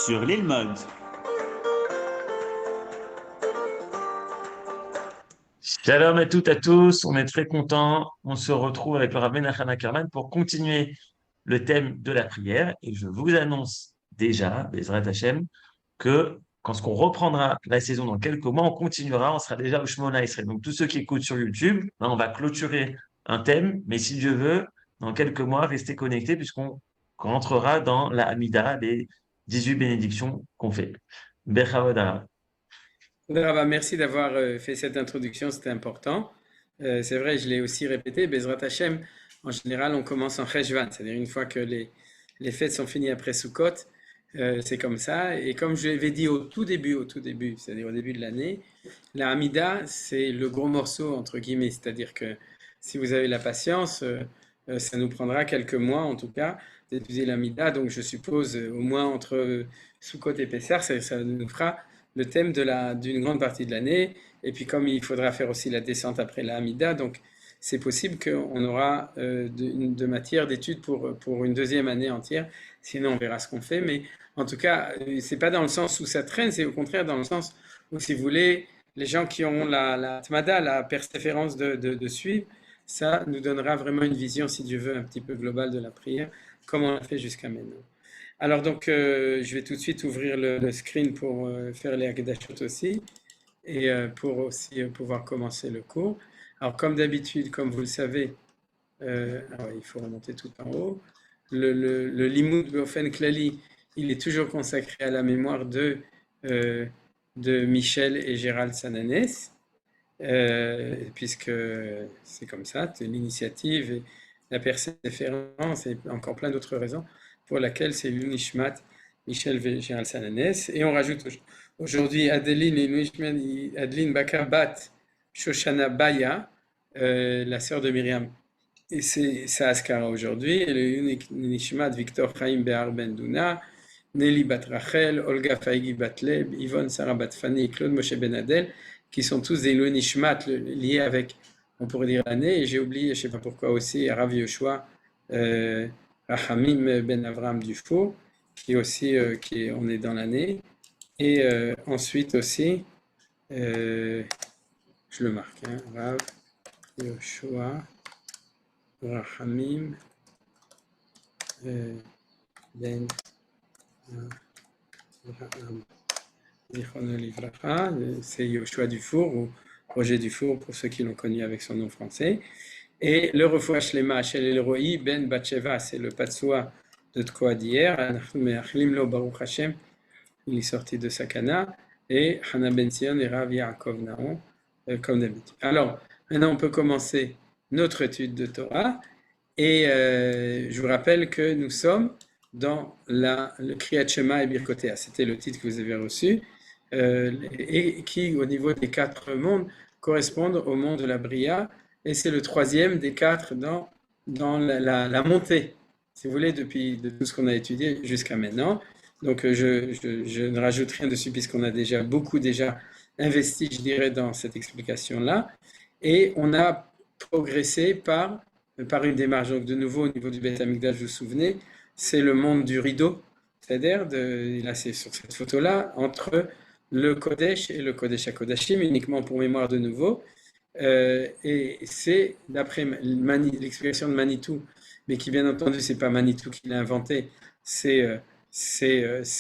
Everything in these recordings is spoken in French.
sur l'île Mode. Shalom à toutes, à tous, on est très contents. On se retrouve avec le Rav Menachem Ackerman pour continuer le thème de la prière. Et je vous annonce déjà, Bezrat Hashem, que quand on reprendra la saison dans quelques mois, on continuera, on sera déjà au Shemona Israël. Donc tous ceux qui écoutent sur YouTube, là, on va clôturer un thème, mais si Dieu veut, dans quelques mois, restez connectés puisqu'on rentrera dans la Hamida, les 18 bénédictions qu'on fait. Bechavod. Rava, merci d'avoir fait cette introduction, c'était important. C'est vrai, je l'ai aussi répété, Bezrat Hashem, en général, on commence en Cheshvan, c'est-à-dire une fois que les fêtes sont finies après Sukkot, c'est comme ça. Et comme je l'avais dit au tout début, c'est-à-dire au début de l'année, la Hamida, c'est le gros morceau, entre guillemets, c'est-à-dire que si vous avez la patience, ça nous prendra quelques mois, en tout cas, d'étudier la Hamida. Donc je suppose au moins entre Sukkot et Pessah, ça nous fera le thème d'une grande partie de l'année. Et puis comme il faudra faire aussi la descente après la Hamida, donc c'est possible qu'on aura de matière d'étude pour une deuxième année entière. Sinon, on verra ce qu'on fait. Mais en tout cas, c'est pas dans le sens où ça traîne, c'est au contraire dans le sens où, si vous voulez, les gens qui auront la tmada, la persévérance de suivre, ça nous donnera vraiment une vision, si Dieu veut, un petit peu globale de la prière, comme on l'a fait jusqu'à maintenant. Alors donc, je vais tout de suite ouvrir le screen pour faire les Hagdashot aussi, et pour aussi pouvoir commencer le cours. Alors comme d'habitude, comme vous le savez, alors, il faut remonter tout en haut, le Limoud Beofen Klali, il est toujours consacré à la mémoire de Michel et Gérald Sananès, puisque c'est comme ça, l'initiative et la persévérance et encore plein d'autres raisons pour laquelle c'est l'Unishmat Michel et Gérald Sananès. Et on rajoute aujourd'hui Adeline Bakabat Shoshana Baya, la sœur de Myriam, et c'est sa Askara aujourd'hui, et le Unishmat Victor Chaim Behar Ben Duna, Nelly Bat Rachel, Olga Faigi Batleb, Yvonne Sarah Batfani et Claude Moshe Ben Adel, qui sont tous des Nishmat liés avec, on pourrait dire, l'année. Et j'ai oublié, je ne sais pas pourquoi aussi, Rav Yoshua Rahamim Ben Avram Dufour, qui aussi, on est dans l'année. Et ensuite aussi, je le marque, hein, Rav Yoshua Rahamim Ben Avram. C'est Yoshua Dufour ou Roger Dufour pour ceux qui l'ont connu avec son nom français. Et le Refoua Shlema Shel Elroi Ben Batsheva, c'est le Patsoua de Tkoa d'hier. Baruch Hashem, il est sorti de Sakana. Et Hana Ben Sion et Rav Yaakov Naon, comme d'habitude. Alors, maintenant on peut commencer notre étude de Torah. Et je vous rappelle que nous sommes dans le Kriyat Shema et Birkotea. C'était le titre que vous avez reçu. Et qui, au niveau des 4 mondes, correspondent au monde de la Bria, et c'est le 3e des 4 dans la montée, si vous voulez, de tout ce qu'on a étudié jusqu'à maintenant. Donc je ne rajoute rien dessus, puisqu'on a beaucoup investi, je dirais, dans cette explication-là, et on a progressé par une démarche. Donc de nouveau, au niveau du Beth Amikdash, vous vous souvenez, c'est le monde du rideau, c'est-à-dire, là c'est sur cette photo-là, entre le Kodesh et le Kodesh HaKodashim, uniquement pour mémoire de nouveau. Et c'est d'après l'explication de Manitou, mais qui bien entendu, c'est pas Manitou qui l'a inventé, c'est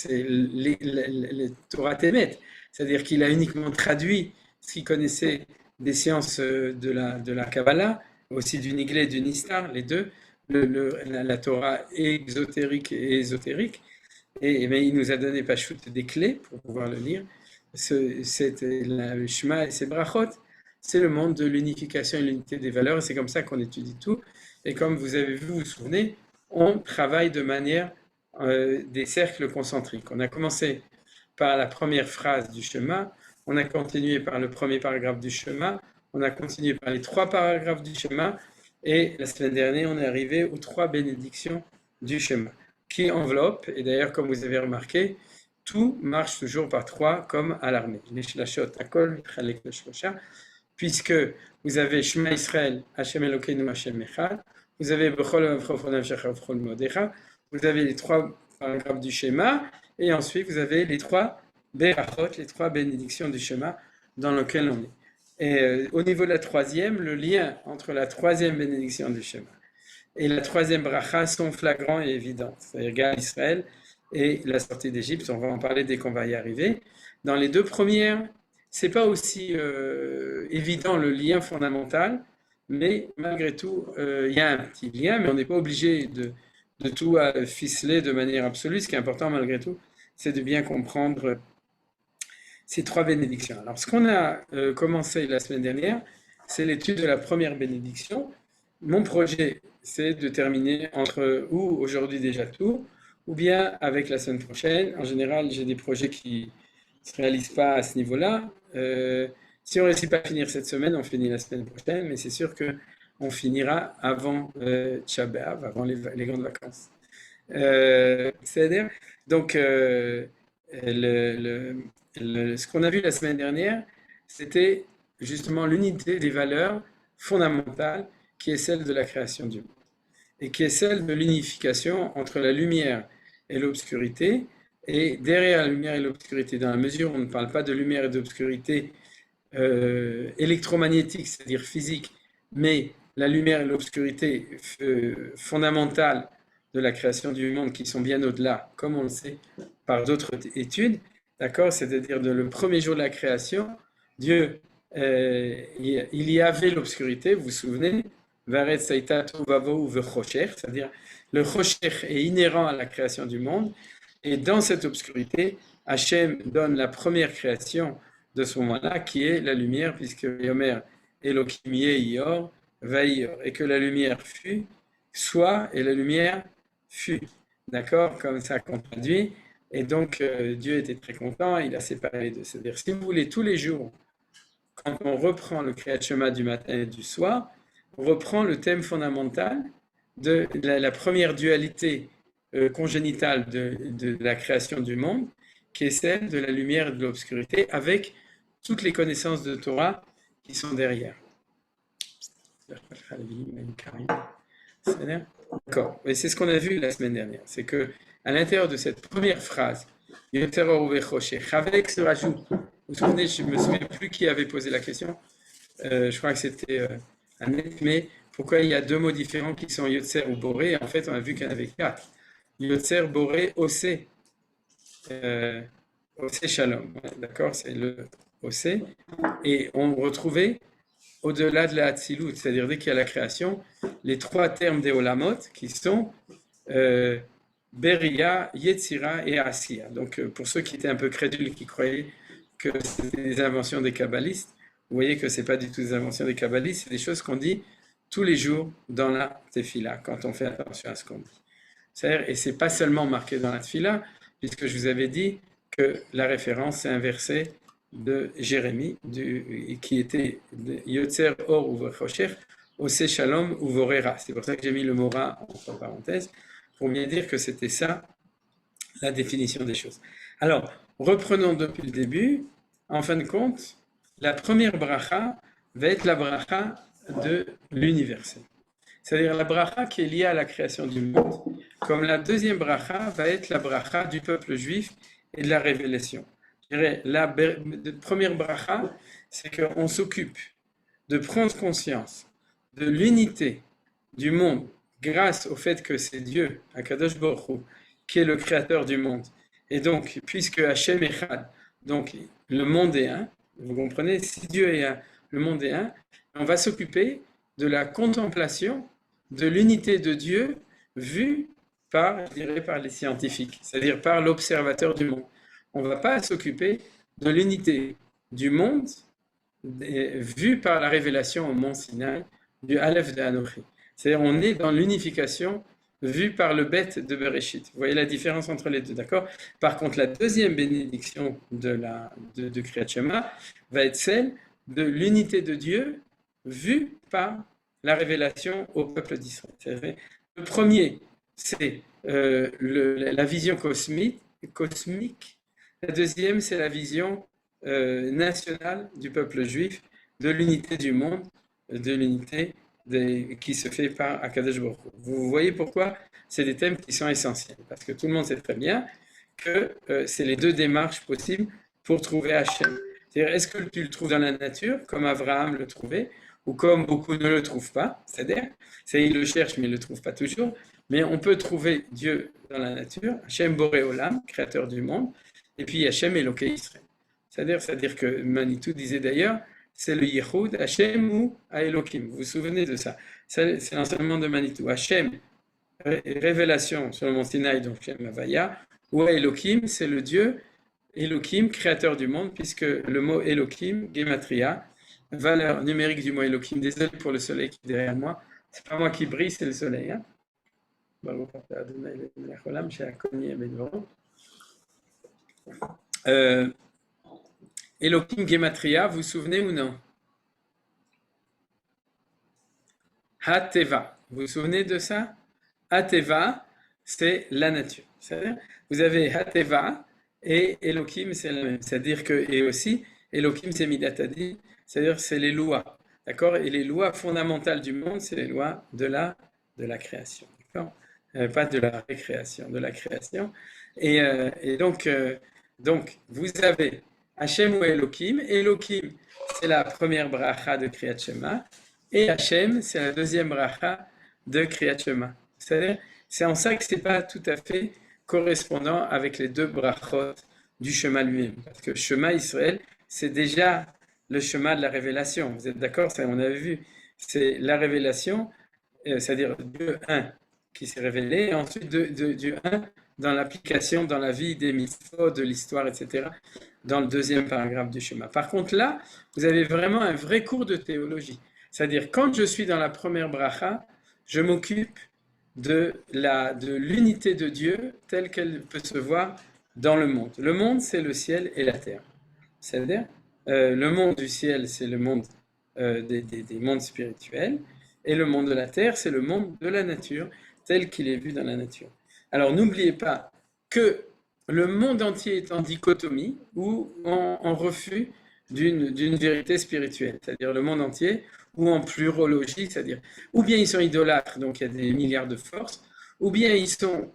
les Torah Temet, c'est-à-dire qu'il a uniquement traduit ce qu'il connaissait des sciences de la Kabbalah, aussi du Niglé et du Nistar, les deux, la Torah exotérique et ésotérique. Mais il nous a donné Pachout des clés pour pouvoir le lire. Le Shema et ses brachot, c'est le monde de l'unification et l'unité des valeurs, et c'est comme ça qu'on étudie tout. Et comme vous avez vu, vous vous souvenez, on travaille de manière des cercles concentriques. On a commencé par la première phrase du Shema, on a continué par le premier paragraphe du Shema, on a continué par les 3 paragraphes du Shema, et la semaine dernière, on est arrivé aux 3 bénédictions du Shema, qui enveloppe, et d'ailleurs, comme vous avez remarqué, tout marche toujours par 3 comme à l'armée. Les shlashot, akol, chalek le shlosha, puisque vous avez Shema Israël, Hashem Elokeinu, Hashem Echad, vous avez Bechol Avchof Nafshecha Bechol Modecha, vous avez les 3 paragraphes du schéma, Et ensuite, vous avez les trois berachot, les trois bénédictions du Shema dans lequel on est. Et au niveau de la troisième, le lien entre la troisième bénédiction du Shema et la troisième bracha sont flagrants et évidents. C'est-à-dire Gal Israël et la sortie d'Égypte. On va en parler dès qu'on va y arriver. Dans les deux premières, c'est pas aussi évident le lien fondamental, mais malgré tout, il y a un petit lien, mais on n'est pas obligé de tout ficeler de manière absolue. Ce qui est important malgré tout, c'est de bien comprendre ces trois bénédictions. Alors, ce qu'on a commencé la semaine dernière, c'est l'étude de la première bénédiction. Mon projet, c'est de terminer entre ou aujourd'hui déjà tout, ou bien avec la semaine prochaine. En général, j'ai des projets qui ne se réalisent pas à ce niveau-là. Si on ne réussit pas à finir cette semaine, on finit la semaine prochaine, mais c'est sûr qu'on finira avant Tisha B'Av, avant les grandes vacances. C'est-à-dire, donc, ce qu'on a vu la semaine dernière, c'était justement l'unité des valeurs fondamentales qui est celle de la création du monde et qui est celle de l'unification entre la lumière et l'obscurité. Et derrière la lumière et l'obscurité, dans la mesure où on ne parle pas de lumière et d'obscurité électromagnétique, c'est-à-dire physique, mais la lumière et l'obscurité fondamentale de la création du monde qui sont bien au-delà, comme on le sait par d'autres études, d'accord, c'est-à-dire le premier jour de la création, Dieu, il y avait l'obscurité, vous vous souvenez, c'est-à-dire le Chocher est inhérent à la création du monde, et dans cette obscurité, Hachem donne la première création de ce moment-là, qui est la lumière, puisque Yomer Elohim Yehior Vaïor, et que la lumière fut, soit, et la lumière fut. D'accord, comme ça qu'on traduit. Et donc, Dieu était très content, il a séparé les deux. C'est-à-dire, si vous voulez, tous les jours, quand on reprend le Kriyat Shema du matin et du soir, on reprend le thème fondamental de la première dualité congénitale de la création du monde, qui est celle de la lumière et de l'obscurité, avec toutes les connaissances de Torah qui sont derrière. D'accord. Et c'est ce qu'on a vu la semaine dernière. C'est que à l'intérieur de cette première phrase, avec ce rajout, vous vous souvenez, je ne me souviens plus qui avait posé la question. Je crois que c'était Annette, mais pourquoi il y a deux mots différents qui sont Yotzer ou Boré? En fait, on a vu qu'il y en avait quatre. Yotzer, Boré, Osé. Osé Shalom. D'accord, c'est le Osé. Et on retrouvait au-delà de la Hatzilut, c'est-à-dire dès qu'il y a la création, les trois termes des Olamot qui sont Beria, Yetzira et Asiya. Donc pour ceux qui étaient un peu crédules, qui croyaient que c'était des inventions des kabbalistes, vous voyez que ce n'est pas du tout des inventions des kabbalistes, c'est des choses qu'on dit tous les jours dans la tefila, quand on fait attention à ce qu'on dit. C'est-à-dire, et ce n'est pas seulement marqué dans la tefila, puisque je vous avais dit que la référence, c'est un verset de Jérémie, qui était Yotzer Or ou Vechosher, Ose Shalom ou Vorera. C'est pour ça que j'ai mis le mot Ra entre parenthèses, pour bien dire que c'était ça la définition des choses. Alors, reprenons depuis le début. En fin de compte, la première bracha va être la bracha de l'universel. C'est-à-dire la bracha qui est liée à la création du monde, comme la deuxième bracha va être la bracha du peuple juif et de la révélation. Je dirais, la première bracha, c'est qu'on s'occupe de prendre conscience de l'unité du monde grâce au fait que c'est Dieu, Akadosh Baruch Hu, qui est le créateur du monde. Et donc, puisque Hachem Echad, donc le monde est un, vous comprenez, si Dieu est un, le monde est un, on va s'occuper de la contemplation de l'unité de Dieu vue par, je dirais, par les scientifiques, c'est-à-dire par l'observateur du monde. On ne va pas s'occuper de l'unité du monde vue par la révélation au mont Sinaï du Aleph de Anochi. C'est-à-dire on est dans l'unification vue par le bête de Bereshit. Vous voyez la différence entre les deux, d'accord? Par contre, la deuxième bénédiction de Kriyat Shema va être celle de l'unité de Dieu vue par la révélation au peuple d'Israël. Le premier, c'est la vision cosmique. La deuxième, c'est la vision nationale du peuple juif, de l'unité du monde, de l'unité qui se fait par Akadosh Baruch Hu. Vous voyez pourquoi c'est des thèmes qui sont essentiels. Parce que tout le monde sait très bien que c'est les deux démarches possibles pour trouver Hachem. C'est-à-dire, est-ce que tu le trouves dans la nature, comme Abraham le trouvait, ou comme beaucoup ne le trouvent pas, c'est-à-dire, ils le cherchent mais ils ne le trouvent pas toujours, mais on peut trouver Dieu dans la nature, Hachem Boré Olam, créateur du monde, et puis Hachem Eloké Israël. C'est-à-dire que Manitou disait d'ailleurs, c'est le Yehoud, Hachem ou Elohim. Vous vous souvenez de ça? C'est l'enseignement de Manitou. Hachem, révélation sur le mont Sinaï, donc Hachem Havaya, ou Elohim, c'est le Dieu, Elohim, créateur du monde, puisque le mot Elohim, Gematria, valeur numérique du mot Elohim, désolé pour le soleil qui est derrière moi, c'est pas moi qui brille, c'est le soleil. Hein? Elohim Gematria, vous vous souvenez ou non? Hateva, vous vous souvenez de ça? Hateva, c'est la nature. C'est-à-dire, vous avez Hateva et Elohim, c'est la même. C'est-à-dire que, et aussi, Elohim, c'est Midatadi, c'est-à-dire c'est les lois. D'accord? Et les lois fondamentales du monde, c'est les lois de la création. D'accord? Pas de la récréation, de la création. Et donc, vous avez Hachem ou Elohim. Elohim, c'est la première bracha de Kriyat Shema. Et Hachem, c'est la deuxième bracha de Kriyat Shema. C'est-à-dire, c'est en ça que ce n'est pas tout à fait correspondant avec les deux brachot du Shema lui-même. Parce que Shema Israël, c'est déjà le Shema de la révélation. Vous êtes d'accord? Ça, on avait vu. C'est la révélation, c'est-à-dire Dieu 1 qui s'est révélé, et ensuite Dieu 1 dans l'application, dans la vie des mitzvot, de l'histoire, etc., dans le deuxième paragraphe du Shema. Par contre, là, vous avez vraiment un vrai cours de théologie. C'est-à-dire, quand je suis dans la première bracha, je m'occupe de l'unité de Dieu telle qu'elle peut se voir dans le monde. Le monde, c'est le ciel et la terre. C'est-à-dire, le monde du ciel, c'est le monde des mondes spirituels, et le monde de la terre, c'est le monde de la nature, tel qu'il est vu dans la nature. Alors, n'oubliez pas que le monde entier est en dichotomie ou en refus d'une vérité spirituelle, c'est-à-dire le monde entier, ou en plurologie, c'est-à-dire, ou bien ils sont idolâtres, donc il y a des milliards de forces, ou bien ils sont,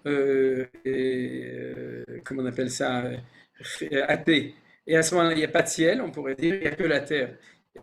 comment on appelle ça, athées. Et à ce moment-là, il n'y a pas de ciel, on pourrait dire, il n'y a que la terre.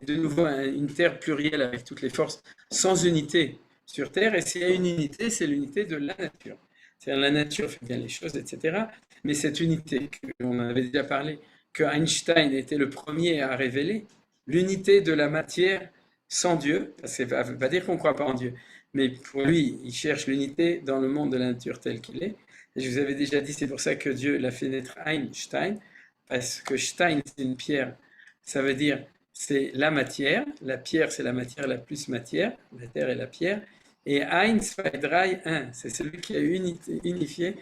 De nouveau, une terre plurielle avec toutes les forces, sans unité sur terre. Et s'il y a une unité, c'est l'unité de la nature. C'est-à-dire la nature fait bien les choses, etc. Mais cette unité, on en avait déjà parlé, que Einstein était le premier à révéler, l'unité de la matière sans Dieu, ça ne veut pas dire qu'on ne croit pas en Dieu, mais pour lui, il cherche l'unité dans le monde de la nature tel qu'il est. Et je vous avais déjà dit, c'est pour ça que Dieu l'a fait naître Einstein, parce que Stein, c'est une pierre, ça veut dire c'est la matière, la pierre c'est la matière la plus matière, la terre et la pierre, et Ein, zwei, drei, un, c'est celui qui a unifié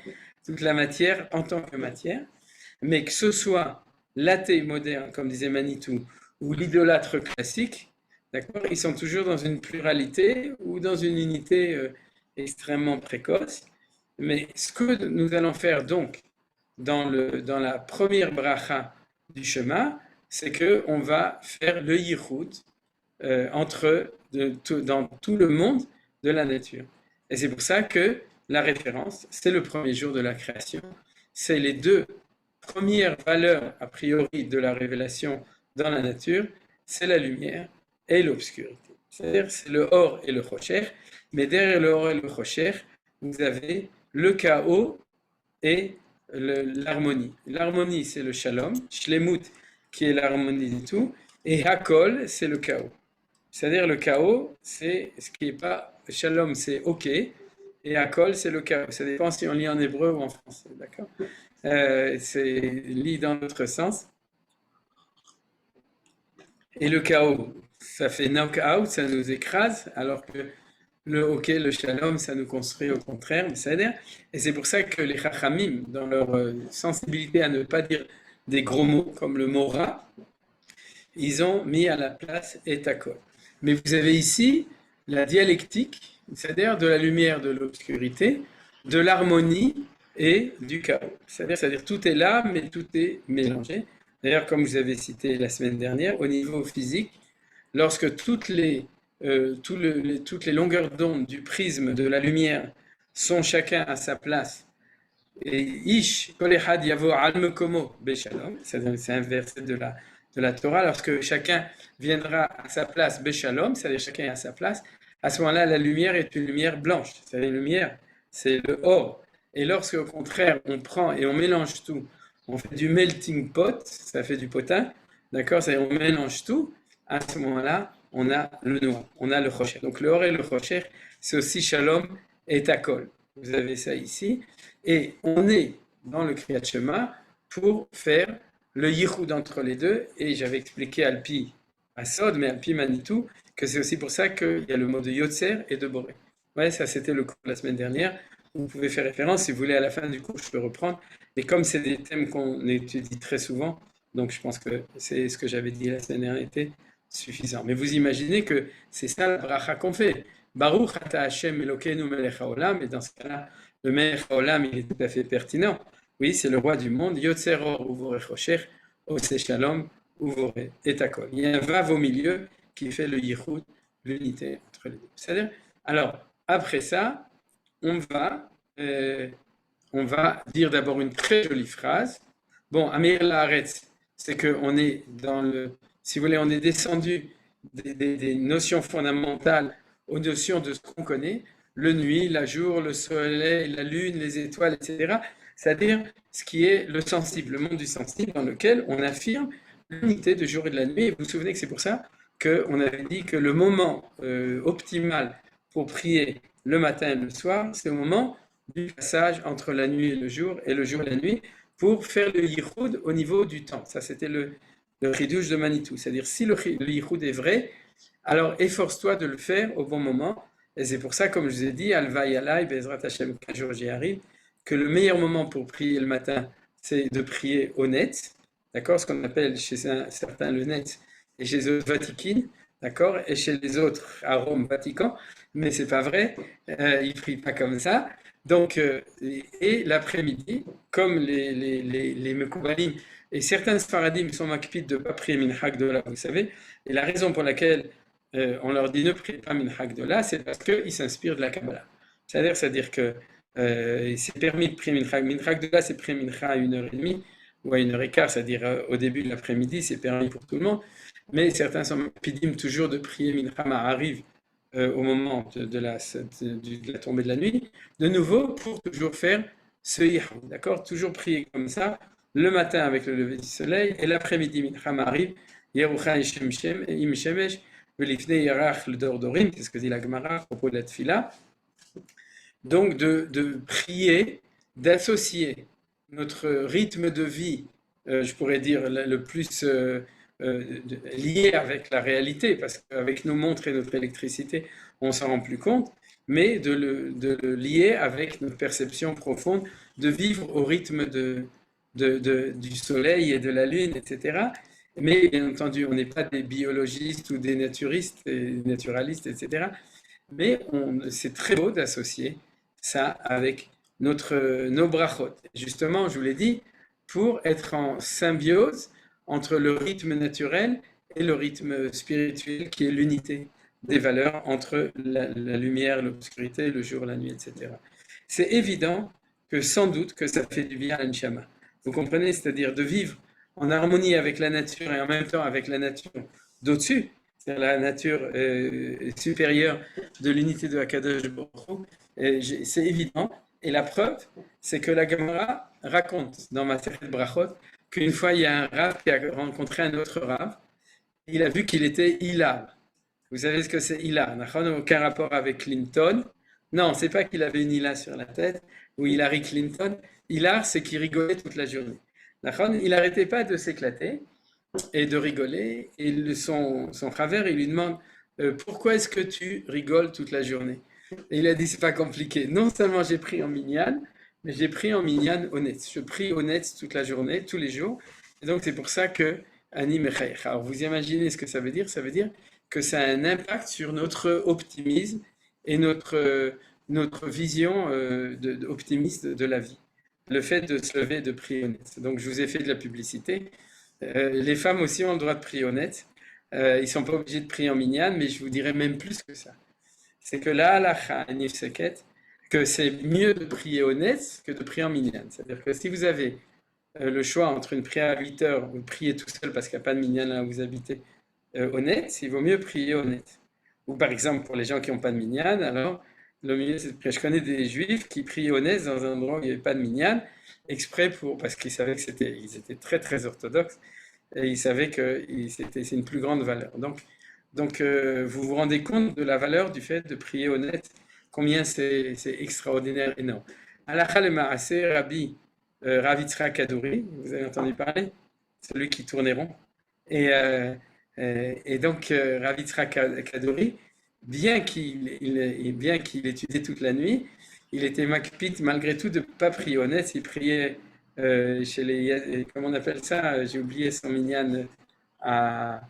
toute la matière en tant que matière, mais que ce soit l'athée moderne, comme disait Manitou, ou l'idolâtre classique, d'accord, ils sont toujours dans une pluralité ou dans une unité extrêmement précoce. Mais ce que nous allons faire donc dans la première bracha du Shema, c'est qu'on va faire le yichud dans tout le monde de la nature. Et c'est pour ça que la référence, c'est le premier jour de la création. C'est les deux premières valeurs a priori de la révélation dans la nature, c'est la lumière et l'obscurité. C'est-à-dire c'est le or et le chocher, mais derrière le or et le chocher, vous avez le chaos et l'harmonie. L'harmonie, c'est le shalom, shlemut, qui est l'harmonie du tout, et hakol, c'est le chaos. C'est-à-dire le chaos, c'est ce qui n'est pas, shalom, c'est ok, et hakol, c'est le chaos. Ça dépend si on lit en hébreu ou en français, d'accord? C'est lit dans l'autre sens. Et le chaos, ça fait knock-out, ça nous écrase, alors que le ok, le shalom, ça nous construit au contraire, c'est-à-dire, et c'est pour ça que les chachamim, dans leur sensibilité à ne pas dire des gros mots comme le mot ra, ils ont mis à la place etakol. Mais vous avez ici la dialectique, c'est-à-dire de la lumière, de l'obscurité, de l'harmonie et du chaos. C'est-à-dire tout est là, mais tout est mélangé. D'ailleurs, comme vous avez cité la semaine dernière, au niveau physique, lorsque toutes les longueurs d'onde du prisme de la lumière sont chacun à sa place Et Ish, Kol Echad Yavo Al Mekomo Beshalom, c'est un verset de la Torah, lorsque chacun viendra à sa place Beshalom, c'est-à-dire chacun est à sa place, à ce moment-là, la lumière est une lumière blanche, c'est-à-dire une lumière, c'est le or. Et lorsque, au contraire, on prend et on mélange tout, on fait du melting pot, ça fait du potin, d'accord, c'est-à-dire on mélange tout, à ce moment-là, on a le noir, on a le rocher. Donc le or et le rocher, c'est aussi Shalom et Takol. Vous avez ça ici. Et on est dans le Kriyat Shema pour faire le yichud entre les deux. Et j'avais expliqué Alpi Asod, mais Alpi Manitou, que c'est aussi pour ça qu'il y a le mot de Yotzer et de Boré. Ouais, ça c'était le cours de la semaine dernière. Vous pouvez faire référence, si vous voulez, à la fin du cours, je peux reprendre. Et comme c'est des thèmes qu'on étudie très souvent, donc je pense que c'est ce que j'avais dit la semaine dernière était suffisant. Mais vous imaginez que c'est ça la bracha qu'on fait. Baruch ata Hashem Elokeinu melech haolam, et dans ce cas-là, le melech haolam, il est tout à fait pertinent. Oui, c'est le roi du monde. Yotzer or uvore chosher, ose shalom uvore et akol. Il y a un vav au milieu qui fait le yichud, l'unité entre les deux. C'est-à-dire, alors, après ça, on va, euh, on va dire d'abord une très jolie phrase. Bon, Amir Laaretz, c'est qu'on est dans le, si vous voulez, on est descendu des notions fondamentales aux notions de ce qu'on connaît, le nuit, la jour, le soleil, la lune, les étoiles, etc. C'est-à-dire ce qui est le sensible, le monde du sensible dans lequel on affirme l'unité du jour et de la nuit. Et vous vous souvenez que c'est pour ça qu'on avait dit que le moment optimal pour prier le matin et le soir, c'est au moment du passage entre la nuit et le jour et la nuit, pour faire le yichud au niveau du temps. Ça, c'était le chidouche de Manitou. C'est-à-dire, si le yichud est vrai, alors efforce-toi de le faire au bon moment. Et c'est pour ça, comme je vous ai dit, Alva Yalai, Bezrat Hashem, qu'un jour j'y arrive, que le meilleur moment pour prier le matin, c'est de prier au net, d'accord, ce qu'on appelle chez certains le net, et chez les autres Vatikin, d'accord, et chez les autres à Rome, Vatican, mais c'est pas vrai, ils prient pas comme ça. Donc, et l'après-midi, comme les Mekoubalim et certains Sfaradim sont makpid de ne pas prier Minchag de là, vous savez, et la raison pour laquelle on leur dit ne priez pas Minchag de là, c'est parce qu'ils s'inspirent de la Kabbalah. C'est-à-dire que c'est permis de prier Minchag. Minchag de là, c'est prier Mincha à 1h30 ou à 1h15, c'est-à-dire au début de l'après-midi, c'est permis pour tout le monde. Mais certains sont makpidim toujours de prier Mincha Ma'ariv au moment de la tombée de la nuit, de nouveau pour toujours faire ce yichud, d'accord? Toujours prier comme ça, le matin avec le lever du soleil, et l'après-midi, mincha ma'ariv, yerucha im shemesh, velifnei yarach le dordorim, c'est ce que dit la Gemara à propos de la tfila. Donc de prier, d'associer notre rythme de vie, je pourrais dire le plus lié avec la réalité, parce qu'avec nos montres et notre électricité, on s'en rend plus compte, mais de le lier avec notre perception profonde, de vivre au rythme du soleil et de la lune, etc. Mais bien entendu, on n'est pas des biologistes ou des naturistes, et naturalistes, etc. Mais c'est très beau d'associer ça avec nos brachot. Justement, je vous l'ai dit, pour être en symbiose entre le rythme naturel et le rythme spirituel qui est l'unité des valeurs entre la lumière, l'obscurité, le jour, la nuit, etc. C'est évident que sans doute que ça fait du bien à l'Anshama. Vous comprenez? C'est-à-dire de vivre en harmonie avec la nature et en même temps avec la nature d'au-dessus, c'est-à-dire la nature supérieure de l'unité de Hakadosh Baruch Hu. C'est évident. Et la preuve, c'est que la Gemara raconte dans Masechet Brachot qu'une fois, il y a un Rav qui a rencontré un autre Rav. Il a vu qu'il était hilar. Vous savez ce que c'est hilar? N'a aucun rapport avec Clinton. Non, c'est pas qu'il avait une hila sur la tête ou Hillary Clinton. Hilar, c'est qu'il rigolait toute la journée. Il n'arrêtait pas de s'éclater et de rigoler. Et son Chaver, il lui demande pourquoi est-ce que tu rigoles toute la journée? Et il a dit c'est pas compliqué. Non seulement j'ai pris en minyan, mais j'ai pris en minyan honnête. Je prie honnête toute la journée, tous les jours. Et donc c'est pour ça que Ani Mechaïch. Alors vous imaginez ce que ça veut dire? Ça veut dire que ça a un impact sur notre optimisme et notre vision optimiste de la vie. Le fait de se lever et de prier honnête. Donc je vous ai fait de la publicité. Les femmes aussi ont le droit de prier honnête. Ils ne sont pas obligés de prier en minyan, mais je vous dirais même plus que ça. C'est que la halakha nifseket, que c'est mieux de prier au net que de prier en minyan. C'est-à-dire que si vous avez le choix entre une prière à 8 heures ou prier tout seul parce qu'il n'y a pas de minyan là où vous habitez au net, il vaut mieux prier au net. Ou par exemple, pour les gens qui n'ont pas de minyan, alors le mieux c'est de prier. Je connais des juifs qui prient au net dans un endroit où il n'y avait pas de minyan, exprès parce qu'ils savaient que ils étaient très très orthodoxes et ils savaient que c'est une plus grande valeur. Donc vous vous rendez compte de la valeur du fait de prier au net, combien c'est extraordinaire, énorme. Halakha le Ma'aseh, Rav Yitzhak Kadouri, vous avez entendu parler? Celui qui tournait rond. Et donc, Rav Yitzhak Kadouri, bien qu'il étudiait toute la nuit, il était makpid malgré tout de ne pas prier au net, il priait chez comment on appelle ça? J'ai oublié son minyan, à,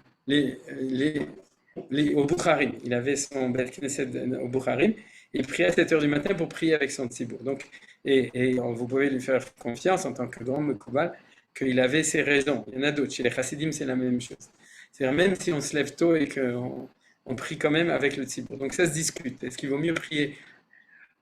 au Bukharim. Il avait son Beth Knesset au Bukharim. Il priait à 7 heures du matin pour prier avec son tzibour. Donc, et vous pouvez lui faire confiance en tant que grand Mekoubal qu'il avait ses raisons. Il y en a d'autres. Chez les Chassidim, c'est la même chose. C'est-à-dire, même si on se lève tôt et qu'on prie quand même avec le tzibour. Donc, ça se discute. Est-ce qu'il vaut mieux prier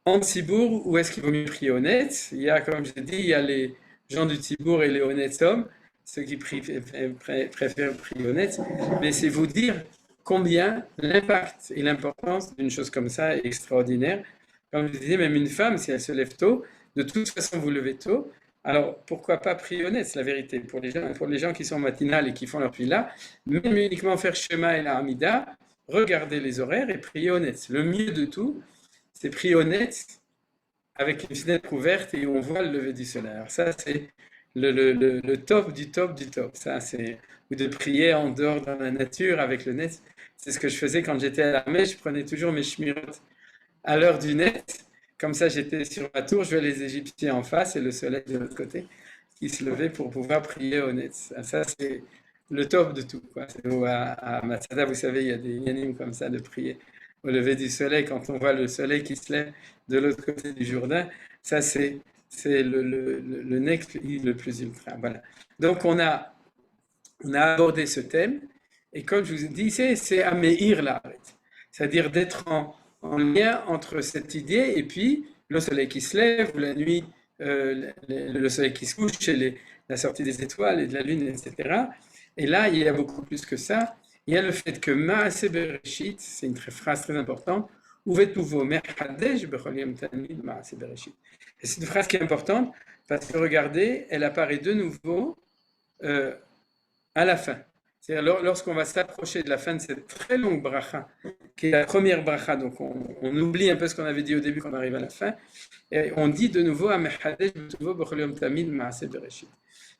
en tzibour ou est-ce qu'il vaut mieux prier honnête? Il y a, comme je l'ai dit, il y a les gens du tzibour et les honnêtes hommes, ceux qui préfèrent prier honnête. Mais c'est vous dire combien l'impact et l'importance d'une chose comme ça est extraordinaire. Comme je disais, même une femme, si elle se lève tôt, de toute façon vous levez tôt, alors pourquoi pas prier honnête, c'est la vérité. Pour les gens qui sont matinales et qui font leur là, même uniquement faire Shema et la Hamida, regardez les horaires et prier honnête. Le mieux de tout, c'est prier honnête avec une fenêtre ouverte et on voit le lever du soleil. Alors ça, c'est le top du top du top. Ça, c'est ou de prier en dehors dans la nature avec le net. C'est ce que je faisais quand j'étais à l'armée. Je prenais toujours mes chemirotes à l'heure du net. Comme ça, j'étais sur ma tour, je voyais les Égyptiens en face et le soleil de l'autre côté qui se levait pour pouvoir prier au net. Ça c'est le top de tout, quoi. À Matsada, vous savez, il y a des yanimes comme ça de prier au lever du soleil quand on voit le soleil qui se lève de l'autre côté du Jourdain. Ça, c'est le next le plus ultra. Voilà. Donc, on a abordé ce thème, et comme je vous ai dit, c'est à Meir l'Aaret, c'est-à-dire d'être en lien entre cette idée et puis le soleil qui se lève, ou la nuit, le soleil qui se couche, et la sortie des étoiles et de la lune, etc. Et là, il y a beaucoup plus que ça. Il y a le fait que Maaseh Bereshit, c'est une phrase très importante, Uvet nouveau, Merhadesh Bechol Yom Tamid Maaseh Bereshit. Et c'est une phrase qui est importante parce que regardez, elle apparaît de nouveau à la fin. C'est-à-dire lorsqu'on va s'approcher de la fin de cette très longue bracha, qui est la première bracha, donc on oublie un peu ce qu'on avait dit au début quand on arrive à la fin, et on dit de nouveau à Mechadesh Bechol Yom Tamid Maaseh Bereshit.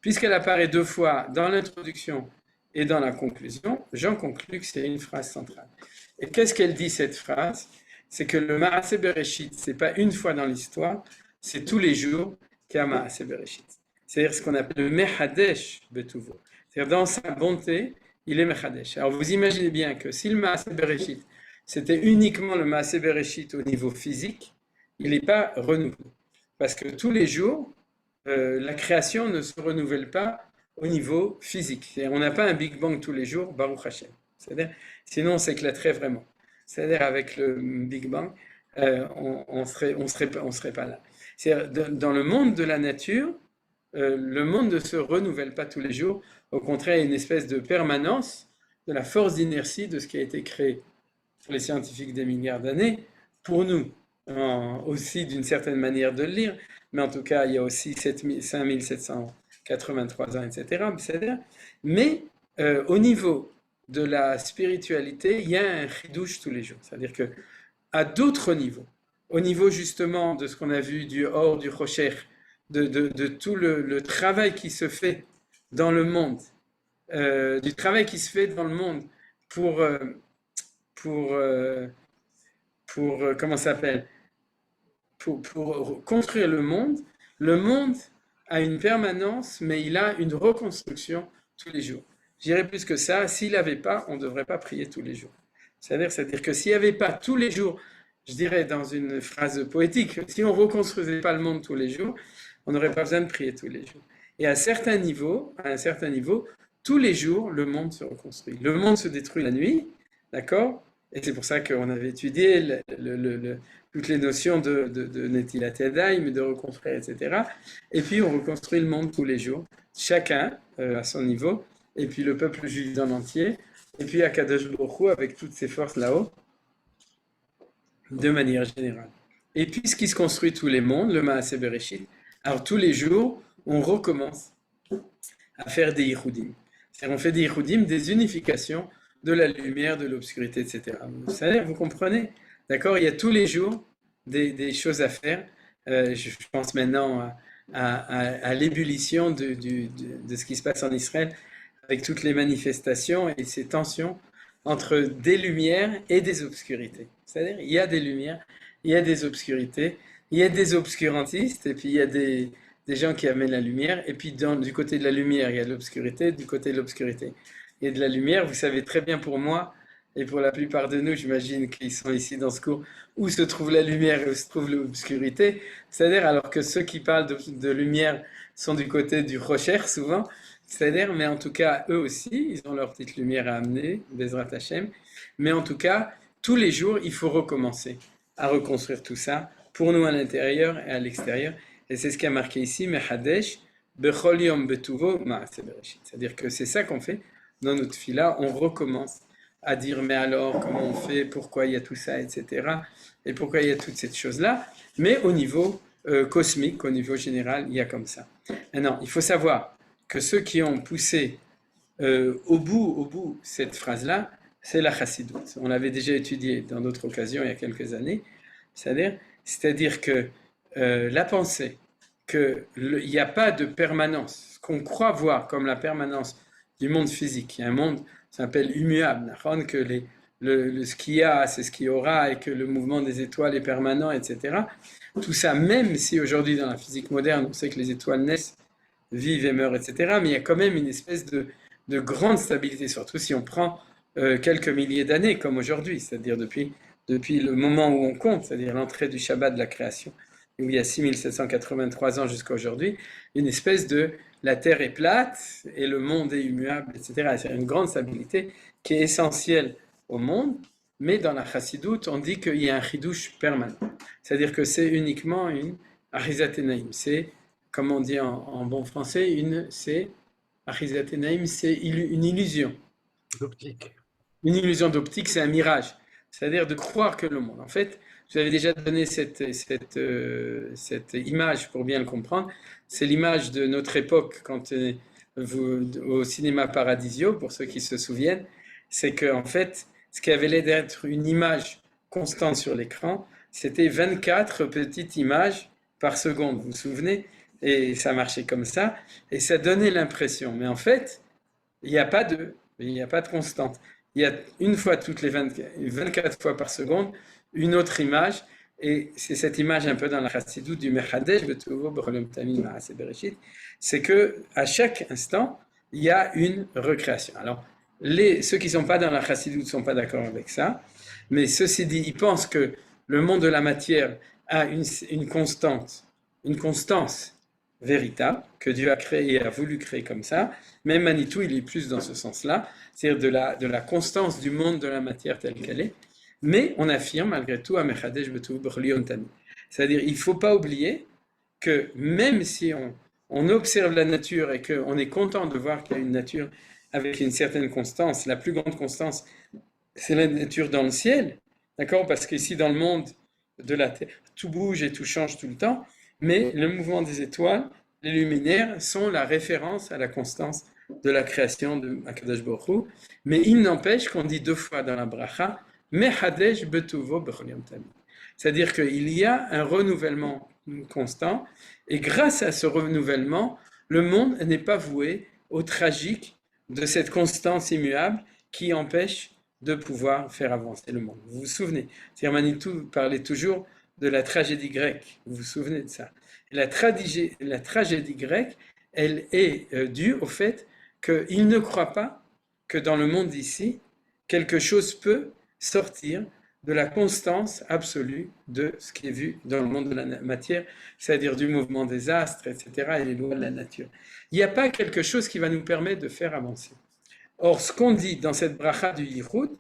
Puisqu'elle apparaît deux fois dans l'introduction et dans la conclusion, j'en conclus que c'est une phrase centrale. Et qu'est-ce qu'elle dit cette phrase? C'est que le Maaseh Bereshit, c'est pas une fois dans l'histoire, c'est tous les jours qu'il y a Maaseh Bereshit. C'est-à-dire ce qu'on appelle le Mechadesh Betuvo. C'est-à-dire dans sa bonté, il est Mechadesh. Alors vous imaginez bien que si le Maaseh Bereshit, c'était uniquement le Maaseh Bereshit au niveau physique, il n'est pas renouvelé. Parce que tous les jours, la création ne se renouvelle pas au niveau physique. C'est-à-dire, on n'a pas un Big Bang tous les jours, Baruch Hashem. C'est-à-dire, sinon on s'éclaterait vraiment. C'est-à-dire avec le Big Bang, on serait pas là. C'est-à-dire, dans le monde de la nature, le monde ne se renouvelle pas tous les jours. Au contraire, il y a une espèce de permanence de la force d'inertie de ce qui a été créé pour les scientifiques des milliards d'années, pour nous, aussi d'une certaine manière de le lire, mais en tout cas, il y a aussi 5783 ans, etc. Mais au niveau de la spiritualité, il y a un chidouche tous les jours. C'est-à-dire que à d'autres niveaux, au niveau justement de ce qu'on a vu du Or, du Rocher, de tout le travail qui se fait dans le monde, du travail qui se fait dans le monde pour comment ça s'appelle, pour construire le monde a une permanence, mais il a une reconstruction tous les jours. Je dirais plus que ça, s'il n'avait pas, on ne devrait pas prier tous les jours. C'est-à-dire que s'il n'y avait pas tous les jours, je dirais dans une phrase poétique, si on ne reconstruisait pas le monde tous les jours, on n'aurait pas besoin de prier tous les jours. Et à un certain niveau, tous les jours, le monde se reconstruit. Le monde se détruit la nuit, d'accord? Et c'est pour ça qu'on avait étudié toutes les notions de Netilat Yadayim, de reconstruire, etc. Et puis on reconstruit le monde tous les jours, chacun à son niveau, et puis le peuple juif dans l'entier, et puis Akadosh Baruch Hu avec toutes ses forces là-haut, de manière générale. Et puis ce qui se construit tous les mondes, le Maaseh Bereshit, alors tous les jours, on recommence à faire des Yichudim. C'est-à-dire on fait des Yichudim, des unifications de la lumière, de l'obscurité, etc. Vous savez, vous comprenez? D'accord? Il y a tous les jours des choses à faire. Je pense maintenant à l'ébullition de ce qui se passe en Israël avec toutes les manifestations et ces tensions entre des lumières et des obscurités. C'est-à-dire, il y a des lumières, il y a des obscurités, il y a des obscurantistes, et puis il y a des gens qui amènent la lumière, et puis du côté de la lumière, il y a de l'obscurité, du côté de l'obscurité, il y a de la lumière. Vous savez très bien pour moi, et pour la plupart de nous, j'imagine qu'ils sont ici dans ce cours, où se trouve la lumière et où se trouve l'obscurité. C'est-à-dire, alors que ceux qui parlent de lumière sont du côté du Rocher, souvent, c'est-à-dire, mais en tout cas, eux aussi, ils ont leur petite lumière à amener, Bezrat Hashem. Mais en tout cas, tous les jours, il faut recommencer à reconstruire tout ça, pour nous à l'intérieur et à l'extérieur. Et c'est ce qui a marqué ici, Mehadesh, Bechol Yom Betuvo, Maaseh Bereshit. C'est-à-dire que c'est ça qu'on fait dans notre fila, on recommence à dire, mais alors, comment on fait, pourquoi il y a tout ça, etc. Et pourquoi il y a toutes ces choses-là. Mais au niveau cosmique, au niveau général, il y a comme ça. Maintenant, il faut savoir que ceux qui ont poussé au bout cette phrase-là, c'est la chassidoute. On l'avait déjà étudié dans d'autres occasions il y a quelques années. C'est-à-dire que la pensée qu'il n'y a pas de permanence, ce qu'on croit voir comme la permanence du monde physique, il y a un monde qui s'appelle immuable, que ce qu'il y a, c'est ce qu'il y aura, et que le mouvement des étoiles est permanent, etc. Tout ça, même si aujourd'hui dans la physique moderne, on sait que les étoiles naissent, vivent et meurent, etc., mais il y a quand même une espèce de grande stabilité, surtout si on prend quelques milliers d'années, comme aujourd'hui, c'est-à-dire depuis le moment où on compte, c'est-à-dire l'entrée du Shabbat de la création, où il y a 6783 ans jusqu'à aujourd'hui, une espèce de la Terre est plate et le monde est immuable, etc. C'est une grande stabilité qui est essentielle au monde, mais dans la chassidoute, on dit qu'il y a un chidouche permanent. C'est-à-dire que c'est uniquement une achizatenaïm, c'est, comme on dit en bon français, c'est achizatenaïm, c'est une illusion. L'optique. Une illusion d'optique, c'est un mirage. C'est-à-dire de croire que le monde. En fait, je vous avais déjà donné cette image pour bien le comprendre. C'est l'image de notre époque quand au cinéma Paradisio, pour ceux qui se souviennent. C'est qu'en fait, ce qui avait l'air d'être une image constante sur l'écran, c'était 24 petites images par seconde. Vous vous souvenez? Et ça marchait comme ça. Et ça donnait l'impression. Mais en fait, il n'y a pas de constante. Il y a une fois toutes les 24 fois par seconde, une autre image, et c'est cette image un peu dans la chassidoute du Mechadesh, c'est que à chaque instant, il y a une recréation. Alors, ceux qui ne sont pas dans la chassidoute ne sont pas d'accord avec ça, mais ceci dit, ils pensent que le monde de la matière a une constance véritable, que Dieu a créé et a voulu créer comme ça. Même Manitou, il est plus dans ce sens-là, c'est-à-dire de la constance du monde de la matière telle qu'elle est. Mais on affirme malgré tout, c'est-à-dire il ne faut pas oublier que même si on observe la nature et qu'on est content de voir qu'il y a une nature avec une certaine constance, la plus grande constance, c'est la nature dans le ciel, d'accord? Parce qu'ici dans le monde de la Terre, tout bouge et tout change tout le temps, mais le mouvement des étoiles, les luminaires, sont la référence à la constance de la création de Akadosh Baruch Hu. Mais il n'empêche qu'on dit 2 fois dans la bracha, Mehadesh betuvo bechol yom tamid. C'est-à-dire qu'il y a un renouvellement constant, et grâce à ce renouvellement, le monde n'est pas voué au tragique de cette constance immuable qui empêche de pouvoir faire avancer le monde. Vous vous souvenez, Manitou parlait toujours de la tragédie grecque. Vous vous souvenez de ça? La tragédie grecque, elle est due au fait qu'il ne croit pas que dans le monde d'ici, quelque chose peut sortir de la constance absolue de ce qui est vu dans le monde de la matière, c'est-à-dire du mouvement des astres, etc., et les lois de la nature. Il n'y a pas quelque chose qui va nous permettre de faire avancer. Or, ce qu'on dit dans cette bracha du Yichud,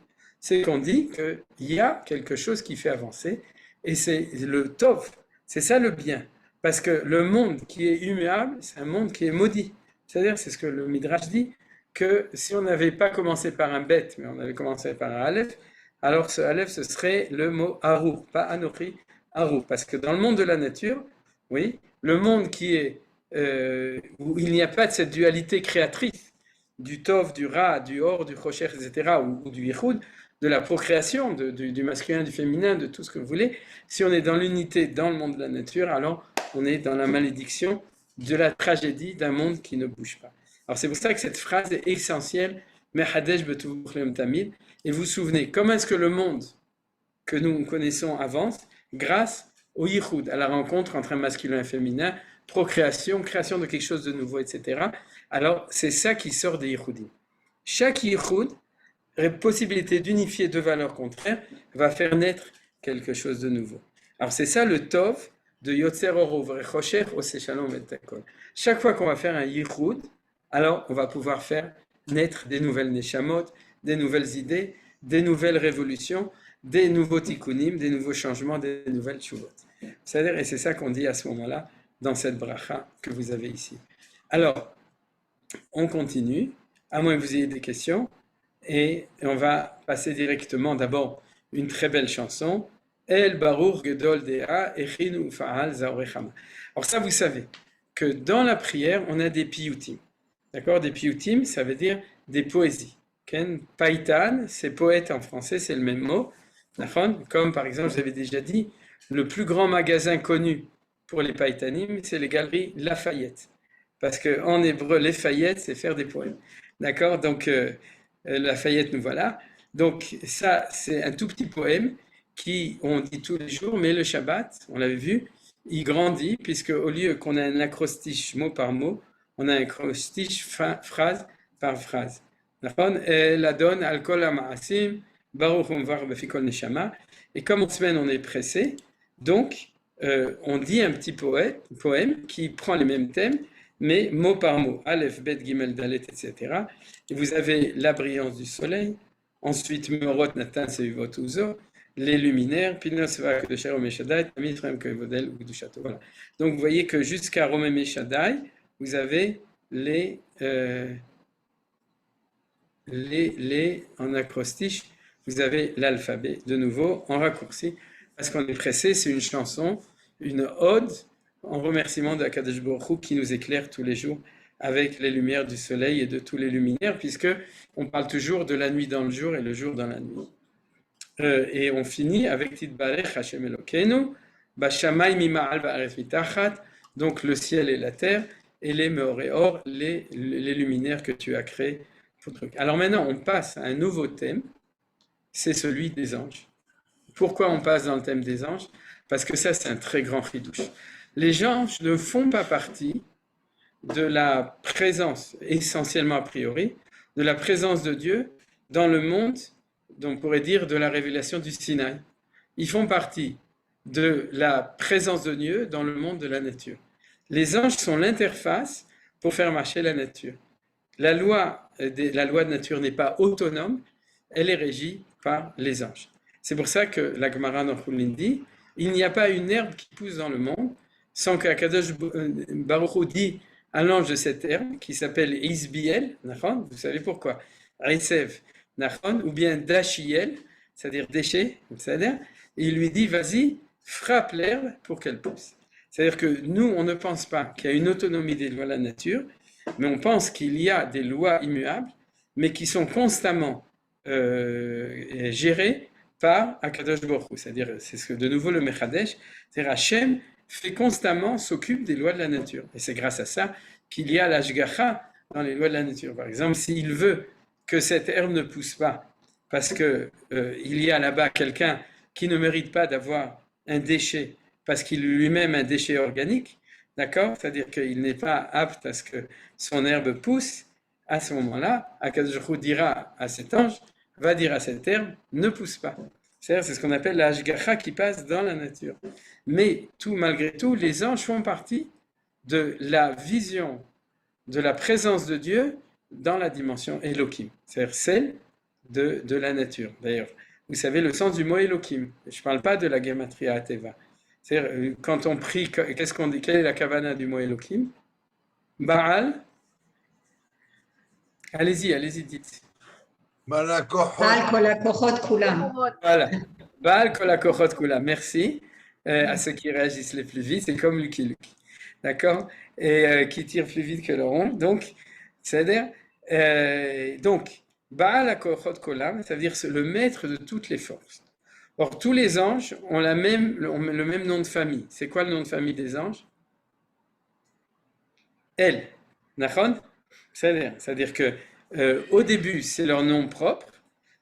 c'est qu'on dit qu'il y a quelque chose qui fait avancer, et c'est le tov, c'est ça le bien. Parce que le monde qui est immuable, c'est un monde qui est maudit. C'est-à-dire, c'est ce que le Midrash dit, que si on n'avait pas commencé par un bet, mais on avait commencé par un aleph, alors ce aleph, ce serait le mot arur, pas anochi, arur. Parce que dans le monde de la nature, oui, le monde qui est où il n'y a pas de cette dualité créatrice du tov, du ra, du or, du chocher, etc., ou du yichud, de la procréation, du masculin, du féminin, de tout ce que vous voulez, si on est dans l'unité dans le monde de la nature, alors on est dans la malédiction de la tragédie d'un monde qui ne bouge pas. Alors c'est pour ça que cette phrase est essentielle, Mehadesh betuvuch leom tamid, et vous vous souvenez, comment est-ce que le monde que nous connaissons avance? Grâce au yichud, à la rencontre entre un masculin et un féminin, procréation, création de quelque chose de nouveau, etc. Alors c'est ça qui sort des yichudim. Chaque yichud, possibilité d'unifier deux valeurs contraires, va faire naître quelque chose de nouveau. Alors c'est ça le tov de Yotzer Orov Rechocher Ose Shalom et Takol. Chaque fois qu'on va faire un yichud, alors on va pouvoir faire naître des nouvelles neshamot, des nouvelles idées, des nouvelles révolutions, des nouveaux tikkunim, des nouveaux changements, des nouvelles tshuvot. C'est-à-dire, et c'est ça qu'on dit à ce moment-là dans cette bracha que vous avez ici. Alors, on continue, à moins que vous ayez des questions, et on va passer directement d'abord une très belle chanson, El Baruch Gedol Dea Echinu Fa'al Zaorechama. Alors ça, vous savez que dans la prière, on a des piyutim. D'accord? Des piyutim, ça veut dire des poésies. Ken Paitan, c'est poète en français, c'est le même mot. Comme par exemple, je vous avais déjà dit, le plus grand magasin connu pour les païtanim, c'est les galeries Lafayette. Parce qu'en hébreu, les Fayette, c'est faire des poèmes. D'accord? Donc, Lafayette, nous voilà. Donc, ça, c'est un tout petit poème qui, on dit tous les jours, mais le Shabbat, on l'avait vu, il grandit, puisque au lieu qu'on ait un acrostiche mot par mot, on a un acrostiche phrase par phrase. La donne al kol ha'ma'asim, baruch umvar befikol neshama. Et comme en semaine, on est pressé, donc, on dit un petit poème qui prend les mêmes thèmes, mais mot par mot, Aleph, Bet, Gimel, Dalet, etc. Et vous avez la brillance du soleil, ensuite Meorot, Natan, Seuvot, Uzo, les luminaires, Pinos, Vak, de Shalom et Shaddai, Tamid, Frem, Kevodel, ou du château. Voilà. Donc vous voyez que jusqu'à Romem et Shaddai, vous avez en acrostiche, vous avez l'alphabet, de nouveau, en raccourci, parce qu'on est pressé, c'est une chanson, une ode, en remerciement de Akadosh Baruch Hu qui nous éclaire tous les jours avec les lumières du soleil et de tous les luminaires, puisque on parle toujours de la nuit dans le jour et le jour dans la nuit. Et on finit avec Tidbarech Hashem Elokeinu, Bashamay Mima'al Ba'aretz Mitachat, donc le ciel et la terre, et les Meoréor, les luminaires que tu as créés. Alors maintenant, on passe à un nouveau thème, c'est celui des anges. Pourquoi on passe dans le thème des anges? Parce que ça, c'est un très grand chidouche. Les anges ne font pas partie de la présence, essentiellement a priori, de la présence de Dieu dans le monde, on pourrait dire de la révélation du Sinaï. Ils font partie de la présence de Dieu dans le monde de la nature. Les anges sont l'interface pour faire marcher la nature. La loi de nature n'est pas autonome, elle est régie par les anges. C'est pour ça que la Gemara dans Chulin dit, il n'y a pas une herbe qui pousse dans le monde sans qu'Akadosh Baruch Hu dit à l'ange de cette herbe qui s'appelle Isbiel, vous savez pourquoi, Risev, ou bien Dashiel, c'est-à-dire déchet, c'est-à-dire, il lui dit vas-y, frappe l'herbe pour qu'elle pousse. C'est-à-dire que nous, on ne pense pas qu'il y a une autonomie des lois de la nature, mais on pense qu'il y a des lois immuables, mais qui sont constamment gérées par Akadosh Baruch Hu. C'est-à-dire, c'est ce que de nouveau le Mechadesh, c'est-à-dire Hachem s'occupe des lois de la nature. Et c'est grâce à ça qu'il y a l'ashgacha dans les lois de la nature. Par exemple, s'il veut que cette herbe ne pousse pas, parce qu'il y a là-bas quelqu'un qui ne mérite pas d'avoir un déchet, parce qu'il est lui-même un déchet organique, d'accord? C'est-à-dire qu'il n'est pas apte à ce que son herbe pousse, à ce moment-là, Akadosh Baruch Hu dira à cet ange, va dire à cette herbe, ne pousse pas. C'est ce qu'on appelle la hashgacha qui passe dans la nature. Mais malgré tout, les anges font partie de la vision de la présence de Dieu dans la dimension Elohim, c'est-à-dire celle de la nature. D'ailleurs, vous savez le sens du mot Elohim. Je ne parle pas de la Gematria Ateva. C'est-à-dire, quand on prie, qu'est-ce qu'on dit? Quelle est la kavana du mot Elohim? Baal. Allez-y, dites. בעל כל הכוחות כולם. Voilà. Baal kol hakochot kula. Merci à ceux qui réagissent les plus vite. C'est comme Lucky Luke. D'accord? Et qui tirent plus vite que leur onde. Donc, c'est-à-dire, donc, Baal hakochot kulam, ça veut dire le maître de toutes les forces. Or, tous les anges ont le même nom de famille. C'est quoi le nom de famille des anges? El. Nachon? C'est-à-dire que au début, c'est leur nom propre,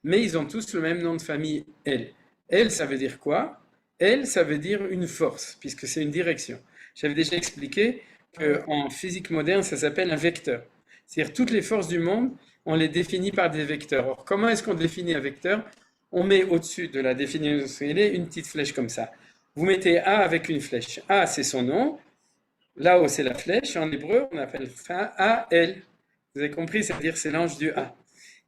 mais ils ont tous le même nom de famille, El. El, ça veut dire quoi? El, ça veut dire une force, puisque c'est une direction. J'avais déjà expliqué qu'en physique moderne, ça s'appelle un vecteur. C'est-à-dire toutes les forces du monde, on les définit par des vecteurs. Or, comment est-ce qu'on définit un vecteur? On met au-dessus de la définition industrielle une petite flèche comme ça. Vous mettez A avec une flèche. A, c'est son nom. Là-haut, c'est la flèche. En hébreu, on appelle ça A-L. Vous avez compris? C'est-à-dire c'est l'ange du A.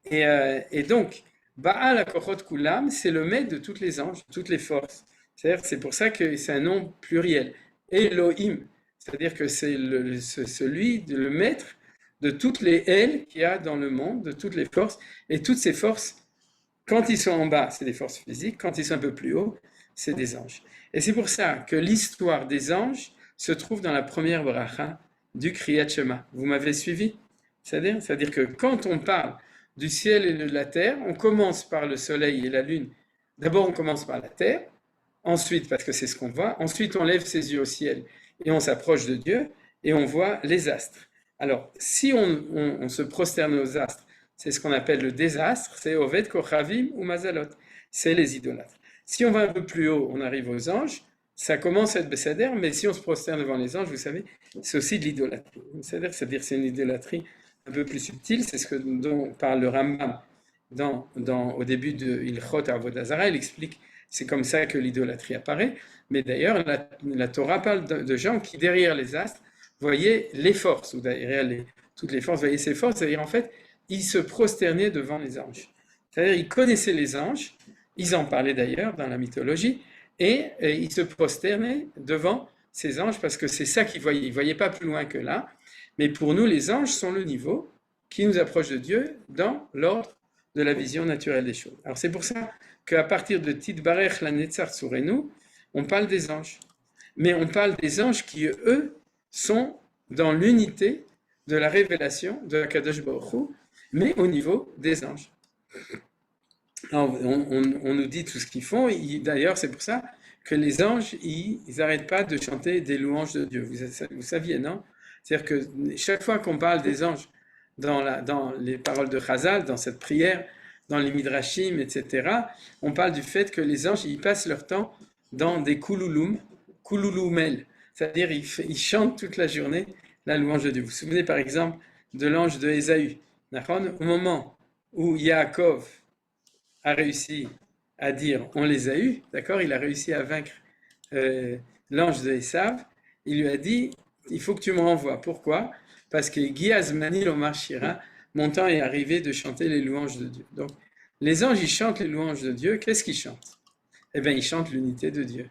Et donc, Baal HaKochot Kulam, c'est le maître de toutes les anges, toutes les forces. C'est pour ça que c'est un nom pluriel. Elohim, c'est-à-dire que c'est le maître de toutes les ailes qu'il y a dans le monde, de toutes les forces. Et toutes ces forces, quand ils sont en bas, c'est des forces physiques. Quand ils sont un peu plus haut, c'est des anges. Et c'est pour ça que l'histoire des anges se trouve dans la première bracha du Kriyat Shema. Vous m'avez suivi? C'est-à-dire que quand on parle du ciel et de la terre, on commence par le soleil et la lune. D'abord, on commence par la terre, ensuite, parce que c'est ce qu'on voit, ensuite on lève ses yeux au ciel et on s'approche de Dieu et on voit les astres. Alors, si on se prosterne aux astres, c'est ce qu'on appelle le désastre, c'est Oved Kochavim ou Mazalot, c'est les idolâtres. Si on va un peu plus haut, on arrive aux anges, ça commence à être Besséder, mais si on se prosterne devant les anges, vous savez, c'est aussi de l'idolâtrie. C'est-à-dire c'est une idolâtrie un peu plus subtil, c'est ce dont parle le Rambam au début de Ilchot Avodah Zarah. Il explique c'est comme ça que l'idolâtrie apparaît. Mais d'ailleurs, la Torah parle de gens qui, derrière les astres, voyaient les forces, ou derrière toutes les forces, voyaient ces forces, c'est-à-dire en fait, ils se prosternaient devant les anges. C'est-à-dire ils connaissaient les anges, ils en parlaient d'ailleurs dans la mythologie, et ils se prosternaient devant ces anges parce que c'est ça qu'ils voyaient. Ils ne voyaient pas plus loin que là. Mais pour nous, les anges sont le niveau qui nous approche de Dieu dans l'ordre de la vision naturelle des choses. Alors c'est pour ça qu'à partir de Tidbarech la Netzar Tsurenu, on parle des anges. Mais on parle des anges qui, eux, sont dans l'unité de la révélation de la Kadosh Baruch Hu, mais au niveau des anges. Alors, on nous dit tout ce qu'ils font. D'ailleurs, c'est pour ça que les anges, ils n'arrêtent pas de chanter des louanges de Dieu. Vous saviez, non? C'est-à-dire que chaque fois qu'on parle des anges dans les paroles de Chazal, dans cette prière, dans les Midrashim, etc., on parle du fait que les anges, ils passent leur temps dans des kululumel, c'est-à-dire ils chantent toute la journée la louange de Dieu. Vous vous souvenez par exemple de l'ange de Ésaü, au moment où Yaakov a réussi à dire on les a eus, d'accord, il a réussi à vaincre l'ange de Esav, il lui a dit il faut que tu me renvoies. Pourquoi? Parce que Giazmani Omar Shira, mon temps est arrivé de chanter les louanges de Dieu. Donc, les anges, ils chantent les louanges de Dieu. Qu'est-ce qu'ils chantent? Eh bien, ils chantent l'unité de Dieu.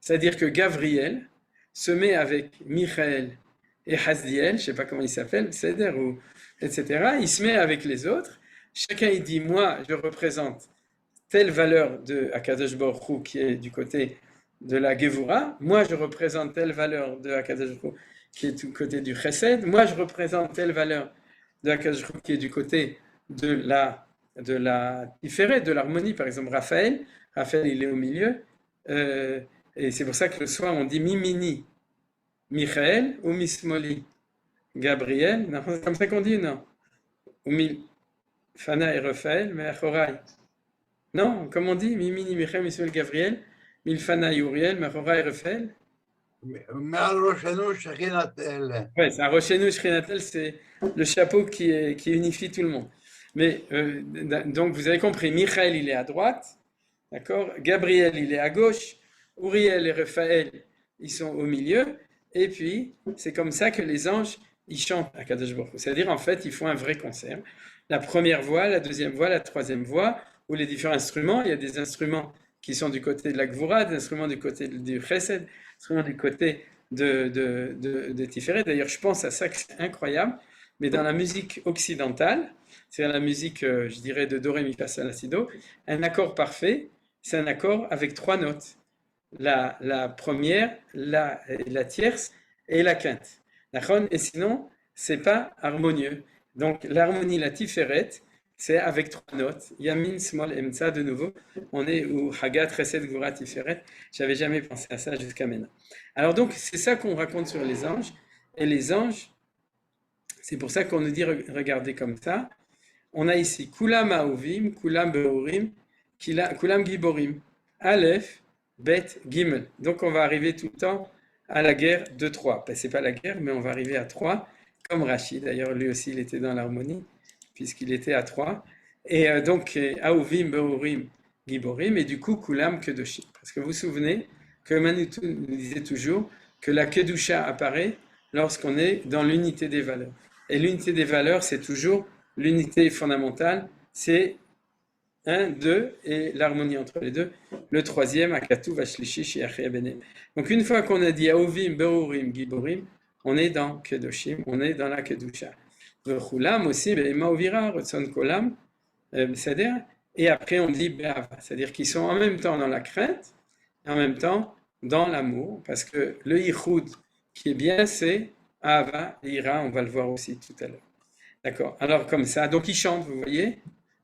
C'est-à-dire que Gabriel se met avec Michael et Hasdiel, je ne sais pas comment il s'appelle, Seder, etc. Il se met avec les autres. Chacun, il dit, moi, je représente telle valeur de Akadosh Baruch Hu qui est du côté de la Gevura. Moi, je représente telle valeur de Akadosh Baruch Hu qui est du côté du Chesed. Moi, je représente telle valeur de Akadosh Baruch Hu qui est du côté de la Tiferet, de l'harmonie. Par exemple, Raphaël, il est au milieu. Et c'est pour ça que le soir, on dit Mimini, Michael ou Mismoli. Gabriel, non, c'est comme ça qu'on dit, non? Ou Fana et Raphaël, mais Achorai. Non, comme on dit, Mimini, Michael, Mismoli, Gabriel, Milfana et Uriel, Machorai et Raphaël. Ouais, c'est Aroshenu Shrinatel, c'est le chapeau qui unifie tout le monde. Mais donc vous avez compris, Michael il est à droite, d'accord, Gabriel il est à gauche, Uriel et Raphaël ils sont au milieu, et puis c'est comme ça que les anges ils chantent à Kadosh Baruch Hu. C'est-à-dire, en fait, ils font un vrai concert. La première voix, la deuxième voix, la troisième voix, ou les différents instruments. Il y a des instruments qui sont du côté de la Gvura, des instruments du côté du Chesed, des instruments du côté de Tiferet. D'ailleurs, je pense à ça, que c'est incroyable. Mais dans la musique occidentale, c'est la musique, je dirais, de Do, Ré, Mi, Fa, Sol, La, Si, Do, un accord parfait, c'est un accord avec 3 notes. La première, la tierce et la quinte. Et sinon, c'est pas harmonieux. Donc, l'harmonie, la tiferet, c'est avec 3 notes. Yamin, Smol, Emtsa, de nouveau. On est où Hagat, Chesed, Gvura, Tiferet. J'avais jamais pensé à ça jusqu'à maintenant. Alors donc, c'est ça qu'on raconte sur les anges. Et les anges, c'est pour ça qu'on nous dit, regardez comme ça. On a ici Kulam Auvim, Kulam Beurim, Kulam Giborim, Aleph, Bet, Gimel. Donc on va arriver tout le temps à la guerre de 3. Ben, c'est pas la guerre, mais on va arriver à 3, comme Rachid. D'ailleurs, lui aussi, il était dans l'harmonie, puisqu'il était à 3. Et donc, Auvim, Beurim, Giborim, et du coup, Kulam Kedoshim. Parce que vous vous souvenez que Manitou nous disait toujours que la Kedusha apparaît lorsqu'on est dans l'unité des valeurs. Et l'unité des valeurs, c'est toujours l'unité fondamentale, c'est 1, 2 et l'harmonie entre les deux. Le troisième, Akatu, Vashlishi, Shiachia Benem. Donc une fois qu'on a dit Aovim, Beurim, Giborim, on est dans Kedoshim, on est dans la Kedusha. Vechulam aussi, Maovira, Rotson Kolam, c'est-à-dire, et après on dit Be'ava, c'est-à-dire qu'ils sont en même temps dans la crainte et en même temps dans l'amour, parce que le Yichud qui est bien, c'est Ava, Ira, on va le voir aussi tout à l'heure. D'accord, alors comme ça, donc ils chantent, vous voyez,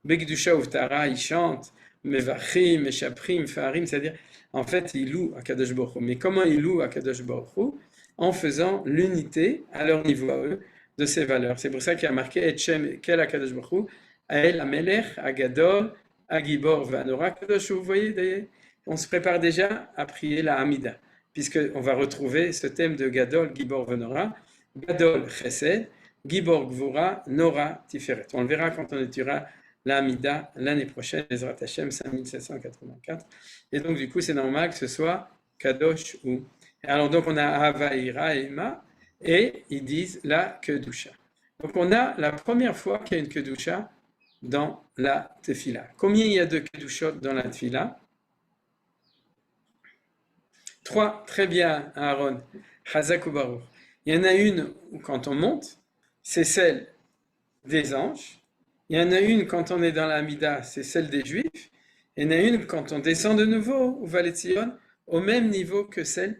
Begdusha Uftara, ils chantent, Mevachim, Meshaprim, Farim, c'est-à-dire, en fait, ils louent Akadosh Baruch Hu. Mais comment ils louent Akadosh Baruch Hu? En faisant l'unité à leur niveau à eux de ces valeurs. C'est pour ça qu'il y a marqué Etchem Kel Akadosh Baruch Hu, Ael Amelech, Agadol, Agibor, Vanora Kadosh. Vous voyez, d'ailleurs, on se prépare déjà à prier la Hamida, puisqu'on va retrouver ce thème de Gadol, Gibor, Venora, Gadol, Chesed, Gibor, Gvura, Nora, Tiferet. On le verra quand on étudiera la Hamida l'année prochaine, Ezrat Hashem, 5784. Et donc, du coup, c'est normal que ce soit Kadosh ou. Alors, donc, on a Ava, Ira, Ema, et ils disent la Kedusha. Donc, on a la première fois qu'il y a une Kedusha dans la Tefila. Combien il y a de Kedushot dans la Tefila? 3, très bien, Aaron. Chazak ou Baruch. Il y en a une où quand on monte, c'est celle des anges. Il y en a une quand on est dans la Hamida, c'est celle des Juifs. Il y en a une quand on descend de nouveau au Valet Zion, au même niveau que celle,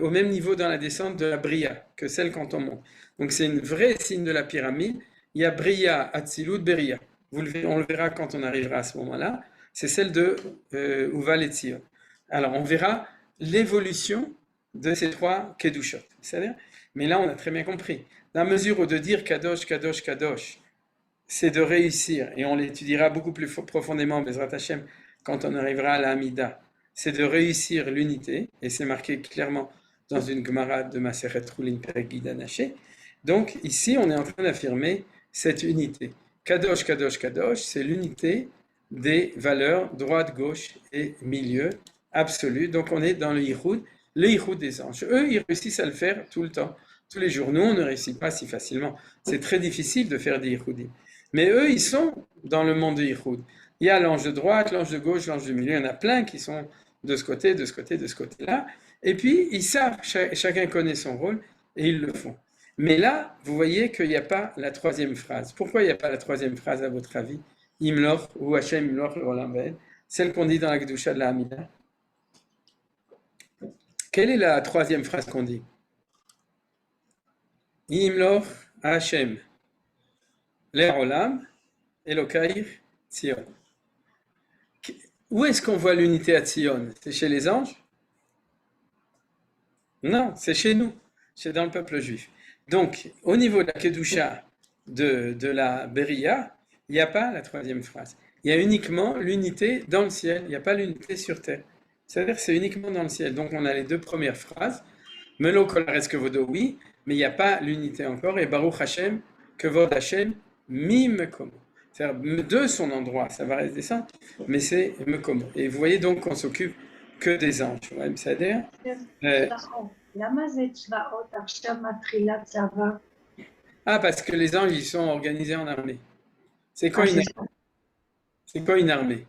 au même niveau dans la descente de la Bria, que celle quand on monte. Donc c'est une vraie signe de la pyramide. Il y a Bria, Atzilut, Beria. On le verra quand on arrivera à ce moment-là. C'est celle de Uval et Zion. Alors on verra l'évolution de ces 3 Kedushot. C'est-à-dire, mais là on a très bien compris. Dans la mesure où de dire Kadosh, Kadosh, Kadosh, c'est de réussir, et on l'étudiera beaucoup plus profondément, Bezrat Hashem, quand on arrivera à la Hamida, c'est de réussir l'unité, et c'est marqué clairement dans une Gemara de Maseret Roulin Perek Naché. Donc ici, on est en train d'affirmer cette unité. Kadosh, Kadosh, Kadosh, c'est l'unité des valeurs droite, gauche et milieu absolu. Donc on est dans le Yichud des anges. Eux, ils réussissent à le faire tout le temps, tous les jours. Nous, on ne réussit pas si facilement. C'est très difficile de faire des Yichudim. Mais eux, ils sont dans le monde de Yichud. Il y a l'ange de droite, l'ange de gauche, l'ange du milieu. Il y en a plein qui sont de ce côté, de ce côté, de ce côté-là. Et puis, ils savent, chacun connaît son rôle et ils le font. Mais là, vous voyez qu'il n'y a pas la troisième phrase. Pourquoi il n'y a pas la troisième phrase, à votre avis? Imloch ou Hashem Imloch l'Olam Vaed, celle qu'on dit dans la Kedusha de la Hamida. Quelle est la troisième phrase qu'on dit? Imloch Hashem L'Olam Elokaïr Tzion. Où est-ce qu'on voit l'unité à Tzion? C'est chez les anges? Non, c'est chez nous. C'est dans le peuple juif. Donc, au niveau de la Kedusha de la Beria, il n'y a pas la troisième phrase. Il y a uniquement l'unité dans le ciel. Il n'y a pas l'unité sur terre. C'est-à-dire que c'est uniquement dans le ciel. Donc, on a les 2 premières phrases. Melo kolares kevodo, oui, mais il n'y a pas l'unité encore. Et Baruch Hashem, kevod Hashem, mi mekomo. C'est-à-dire de son endroit, ça va rester ça, mais c'est mekomo. Et vous voyez donc qu'on s'occupe que des anges. C'est-à-dire... Ah, parce que les anges, ils sont organisés en armée. C'est quoi Ah, une c'est ça. C'est quoi une armée?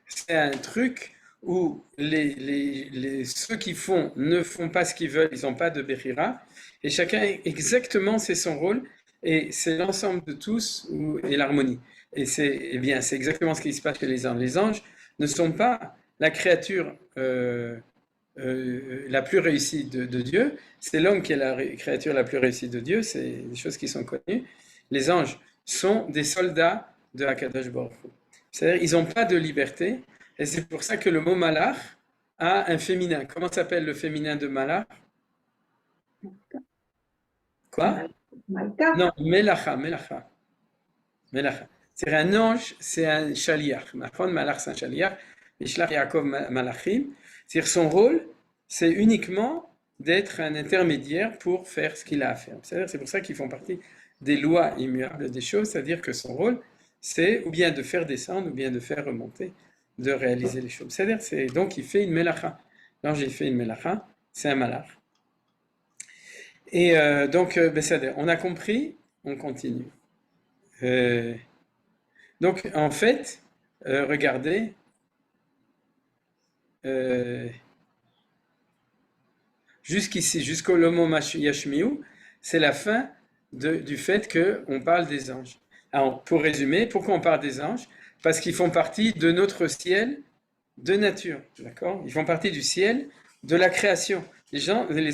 C'est un truc où ceux qui font ne font pas ce qu'ils veulent, ils n'ont pas de Bechira, et chacun exactement c'est son rôle, et c'est l'ensemble de tous et l'harmonie. Et eh bien, c'est exactement ce qui se passe chez les anges. Les anges ne sont pas la créature la plus réussie de Dieu, c'est l'homme qui est la créature la plus réussie de Dieu, c'est des choses qui sont connues. Les anges sont des soldats de Hakadosh Baruch Hu. C'est-à-dire ils n'ont pas de liberté, et c'est pour ça que le mot malach a un féminin. Comment s'appelle le féminin de malach? Quoi? Malka. Non, melacha, melacha. Melacha. C'est un ange, c'est un shaliach. Malach, c'est un shaliach. Mishlach Yaakov malachim. C'est-à-dire son rôle, c'est uniquement d'être un intermédiaire pour faire ce qu'il a à faire. C'est pour ça qu'ils font partie des lois immuables des choses, c'est-à-dire que son rôle, c'est ou bien de faire descendre, ou bien de faire remonter, de réaliser les choses. C'est-à-dire, donc il fait une melacha. L'ange, il fait une melacha, c'est un malach. Et donc, on a compris, on continue. Donc, en fait, regardez, jusqu'ici, jusqu'au Lomo Yashmiu, c'est la fin du fait qu'on parle des anges. Alors, pour résumer, pourquoi on parle des anges? Parce qu'ils font partie de notre ciel de nature, d'accord? Ils font partie du ciel de la création. Les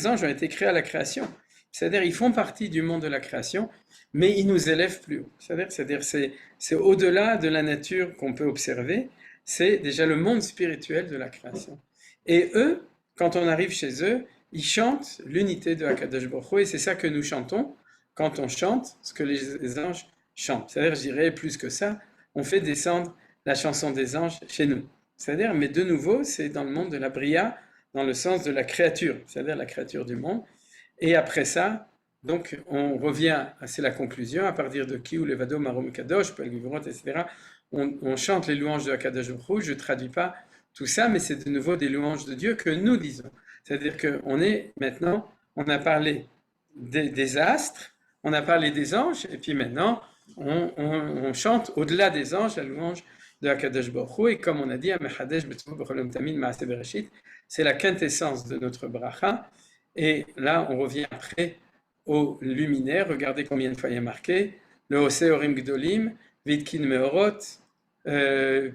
anges ont été créés à la création. C'est-à-dire, ils font partie du monde de la création, mais ils nous élèvent plus haut. C'est-à-dire, c'est au-delà de la nature qu'on peut observer, c'est déjà le monde spirituel de la création. Et eux, quand on arrive chez eux, ils chantent l'unité de Hakadosh Baruch Hu, et c'est ça que nous chantons quand on chante ce que les anges chantent. C'est-à-dire, je dirais plus que ça, on fait descendre la chanson des anges chez nous. C'est-à-dire, mais de nouveau, c'est dans le monde de la Bria, dans le sens de la créature, c'est-à-dire la créature du monde. Et après ça, donc, on revient, c'est la conclusion, à partir de Ki ou Levado Marom Kadosh, Pel Givorot, etc. On chante les louanges de Hakadosh Baruch Hu, je ne traduis pas tout ça, mais c'est de nouveau des louanges de Dieu que nous disons. C'est-à-dire qu'on est maintenant, on a parlé des astres, on a parlé des anges, et puis maintenant, on chante au-delà des anges la louange de Hakadosh Baruch Hu, et comme on a dit, c'est la quintessence de notre bracha, et là on revient après au luminaire, regardez combien de fois il y a marqué, le Hoseh Orim Gdolim, Vidkin Meorot,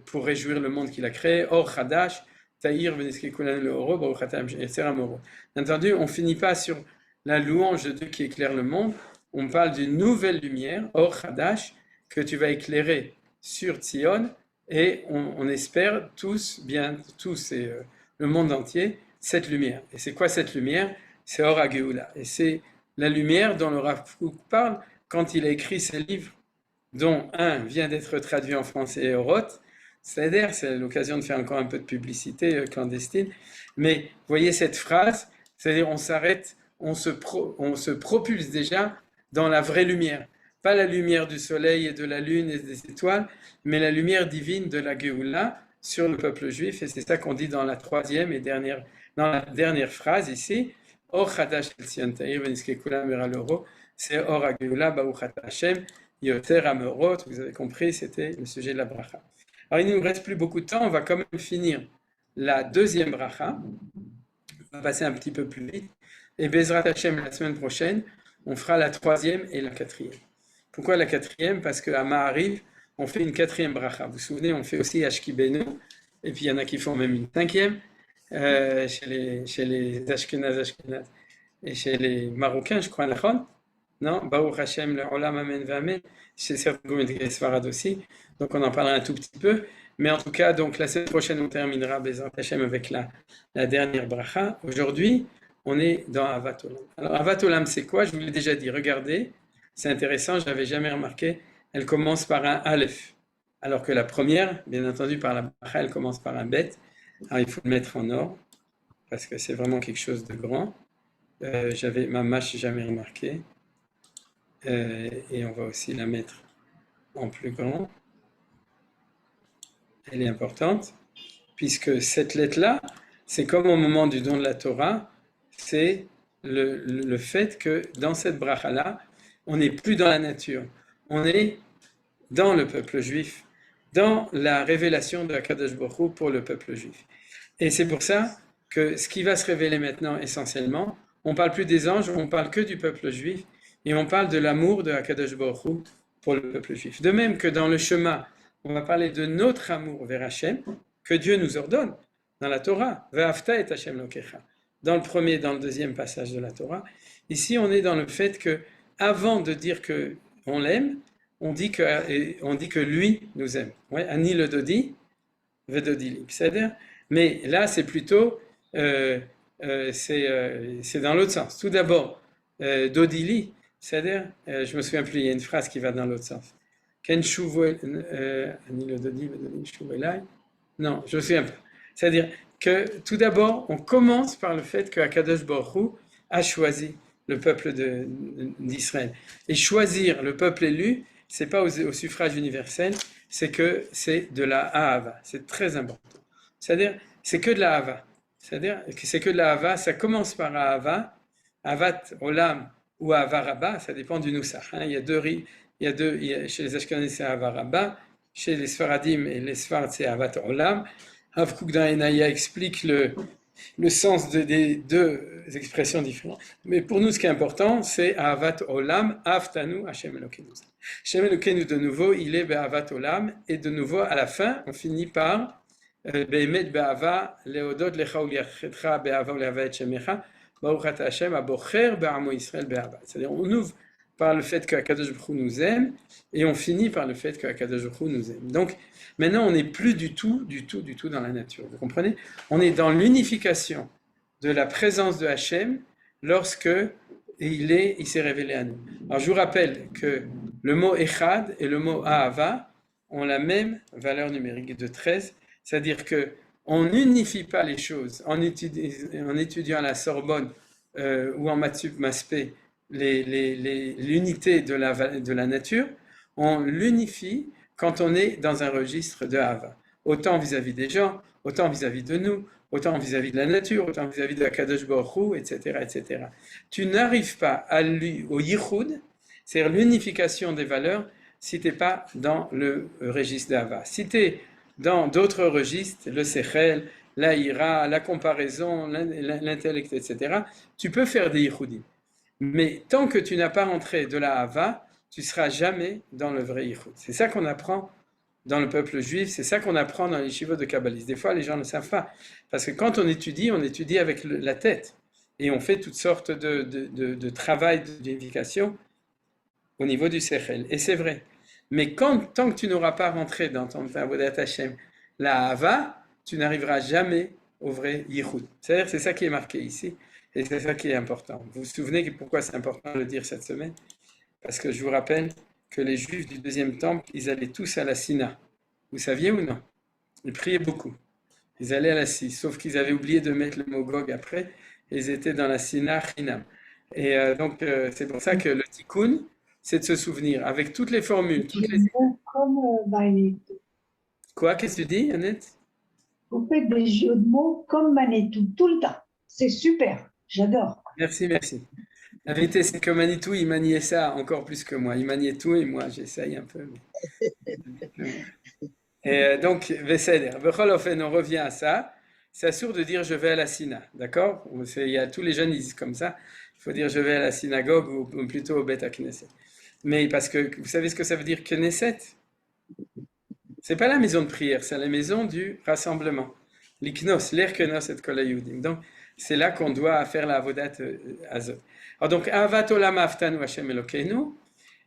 pour réjouir le monde qu'il a créé, Or Chadash, Taïr Veniske Kulan le Oro, Baruch Atam Yetzer Amoro. Bien entendu, on ne finit pas sur la louange de Dieu qui éclaire le monde, on parle d'une nouvelle lumière, Or Chadash, que tu vas éclairer sur Tzion, et on espère tous et le monde entier, cette lumière. Et c'est quoi cette lumière? C'est Or HaGeoula. Et c'est la lumière dont le Rav Kook parle quand il a écrit ses livres, dont un vient d'être traduit en français, Oroth. C'est-à-dire, c'est l'occasion de faire encore un peu de publicité clandestine. Mais voyez cette phrase, c'est-à-dire on s'arrête, on se propulse déjà dans la vraie lumière. Pas la lumière du soleil et de la lune et des étoiles, mais la lumière divine de la Géoula sur le peuple juif. Et c'est ça qu'on dit dans la dans la dernière phrase ici. Or Chadash El Sion Taïr Veniske Kulam Vera Loro, c'est Or HaGeoula Baruch Ata Hashem Yoter Amorot. Vous avez compris, c'était le sujet de la bracha. Alors il ne nous reste plus beaucoup de temps, on va quand même finir la deuxième bracha. On va passer un petit peu plus vite. Et Bezrat Hashem, la semaine prochaine, on fera la troisième et la quatrième. Pourquoi la quatrième? Parce qu'à Ma'ariv, on fait une quatrième bracha. Vous vous souvenez, on fait aussi Ashkibenu, et puis il y en a qui font même une cinquième. Chez les Ashkenaz et chez les Marocains, je crois, non, Baruch Hashem, le Olam, Amen, Amen, chez certains Goumets Sfarad aussi, donc on en parlera un tout petit peu, mais en tout cas, donc la semaine prochaine, on terminera Bezrat Hashem avec la dernière bracha. Aujourd'hui, on est dans Avat Olam. Alors, Avat Olam, c'est quoi? Je vous l'ai déjà dit, regardez, c'est intéressant, je n'avais jamais remarqué, elle commence par un Aleph, alors que la première, bien entendu, par la bracha, elle commence par un Bet. Alors, il faut le mettre en ordre, parce que c'est vraiment quelque chose de grand. Ma mâche, jamais remarqué. Et on va aussi la mettre en plus grand. Elle est importante, puisque cette lettre-là, c'est comme au moment du don de la Torah, c'est le fait que dans cette bracha-là, on n'est plus dans la nature, on est dans le peuple juif, dans la révélation de Akadosh Baruch Hu pour le peuple juif. Et c'est pour ça que ce qui va se révéler maintenant essentiellement, on ne parle plus des anges, on ne parle que du peuple juif, et on parle de l'amour de Akadosh Baruch Hu pour le peuple juif. De même que dans le Shema, on va parler de notre amour vers Hachem, que Dieu nous ordonne dans la Torah, Ve'afta et Hachem lokecha, dans le premier et dans le deuxième passage de la Torah. Ici, on est dans le fait que, avant de dire qu'on l'aime, on dit que lui nous aime. Ouais, Ani le Dodi, Vedodili. C'est-à-dire, mais là, c'est plutôt, c'est dans l'autre sens. Tout d'abord, Dodili, c'est-à-dire, je me souviens plus, il y a une phrase qui va dans l'autre sens. Ken Shuvu, Ani le Dodi, Vedodili, Shuvu Elai. Non, je me souviens pas. C'est-à-dire que tout d'abord, on commence par le fait que Akadosh Baruch Hu a choisi le peuple d'Israël. Et choisir le peuple élu, c'est pas au suffrage universel, c'est que c'est de la Ahava. C'est très important. C'est-à-dire, c'est que de la Ahava. C'est-à-dire que c'est que de la Ahava. Ça commence par Ahava, Avat Olam ou Ahava Rabba, ça dépend du Nusach. Hein. Il y a deux, chez les Ashkenazim c'est Ahava Rabba, chez les Sfaradim et les Sfarad c'est Avat Olam. Rav Kook dans Enaya explique le sens des deux expressions différentes. Mais pour nous, ce qui est important, c'est Ahavat Olam, Aftanu, Hashem Elokeinu. Hashem Elokeinu, de nouveau, il est Be'avat Olam, et de nouveau, à la fin, on finit par Be'emet Be'ava, Leodot Lecha Uliachetcha, Be'ava Uliava et Shemecha, Baruch Ata Hashem, Abocher Be'amo Israël Be'ava. C'est-à-dire, on ouvre par le fait qu'Akadosh Baruch Hu nous aime, et on finit par le fait qu'Akadosh Baruch Hu nous aime. Donc, maintenant, on n'est plus du tout dans la nature. Vous comprenez? On est dans l'unification de la présence de Hachem lorsque il s'est révélé à nous. Alors, je vous rappelle que le mot Echad et le mot Ahava ont la même valeur numérique de 13, c'est-à-dire qu'on n'unifie pas les choses en étudiant à la Sorbonne ou en Matsup Maspé l'unité de la nature, on l'unifie quand on est dans un registre de Hava, autant vis-à-vis des gens, autant vis-à-vis de nous, autant vis-à-vis de la nature, autant vis-à-vis de Akadosh Baruch Hu, etc., etc. Tu n'arrives pas au Yichud, c'est-à-dire l'unification des valeurs, si tu n'es pas dans le registre d'Hava. Si tu es dans d'autres registres, le Sechel, la Ira, la comparaison, l'intellect, etc., tu peux faire des Yichudim. Mais tant que tu n'as pas rentré de la Hava, tu ne seras jamais dans le vrai Yichud. C'est ça qu'on apprend dans le peuple juif, c'est ça qu'on apprend dans les yeshivot de kabbalistes. Des fois, les gens ne savent pas. Parce que quand on étudie avec la tête. Et on fait toutes sortes de travail d'unification au niveau du sechel. Et c'est vrai. Mais tant que tu n'auras pas rentré dans ton avodat Hashem, la Hava, tu n'arriveras jamais au vrai Yichud. C'est-à-dire, c'est ça qui est marqué ici. Et c'est ça qui est important. Vous vous souvenez pourquoi c'est important de le dire cette semaine? Parce que je vous rappelle que les Juifs du deuxième temple, ils allaient tous à la Sina. Vous saviez ou non? Ils priaient beaucoup. Ils allaient à la Sina, sauf qu'ils avaient oublié de mettre le mot Gog après, et ils étaient dans la Sina Chinam. Et donc, c'est pour ça que le Tikkun, c'est de se souvenir, avec toutes les formules. Comme Manitou. Quoi? Qu'est-ce que tu dis, Annette? Vous faites des jeux de mots comme Manitou, tout le temps. C'est super, j'adore. Merci. La vérité, c'est que Manitou, il maniait ça encore plus que moi. Il maniait tout et moi, j'essaye un peu. Et donc, Veseder. On revient à ça. C'est assourd de dire je vais à la Sina, d'accord? Tous les jeunes ils disent comme ça. Il faut dire je vais à la synagogue ou plutôt au Beth Knesset. Mais parce que vous savez ce que ça veut dire Knesset? C'est pas la maison de prière, c'est la maison du rassemblement. L'iknos, l'erkenos et kol hayudim. Donc, c'est là qu'on doit faire la avodat azot. Alors donc, avat olam aftanu Hashem Elokeinu,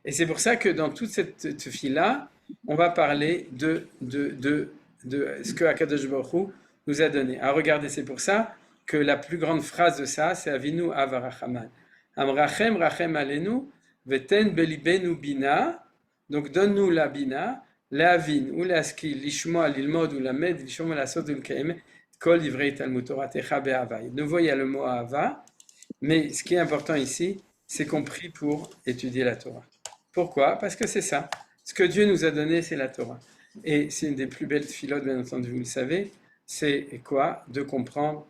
et c'est pour ça que dans toute cette file-là, on va parler de ce que Akadosh Baruch Hu nous a donné. Alors regardez, c'est pour ça que la plus grande phrase de ça, c'est Avinu Avarachaman. Amrachem rachem alenu, veten belibenu bina, donc donne-nous la bina, להבין ולהשכיל, לשמוע, ללמוד ולמד, לשמוע ולעשות ולקיים כל דברי תלמוד תורתך באהבה. De nouveau, il y a le mot ahava, mais ce qui est important ici, c'est qu'on prie pour étudier la Torah. Pourquoi? Parce que c'est ça. Ce que Dieu nous a donné, c'est la Torah. Et c'est une des plus belles philotes, bien entendu, vous le savez, c'est quoi? De comprendre,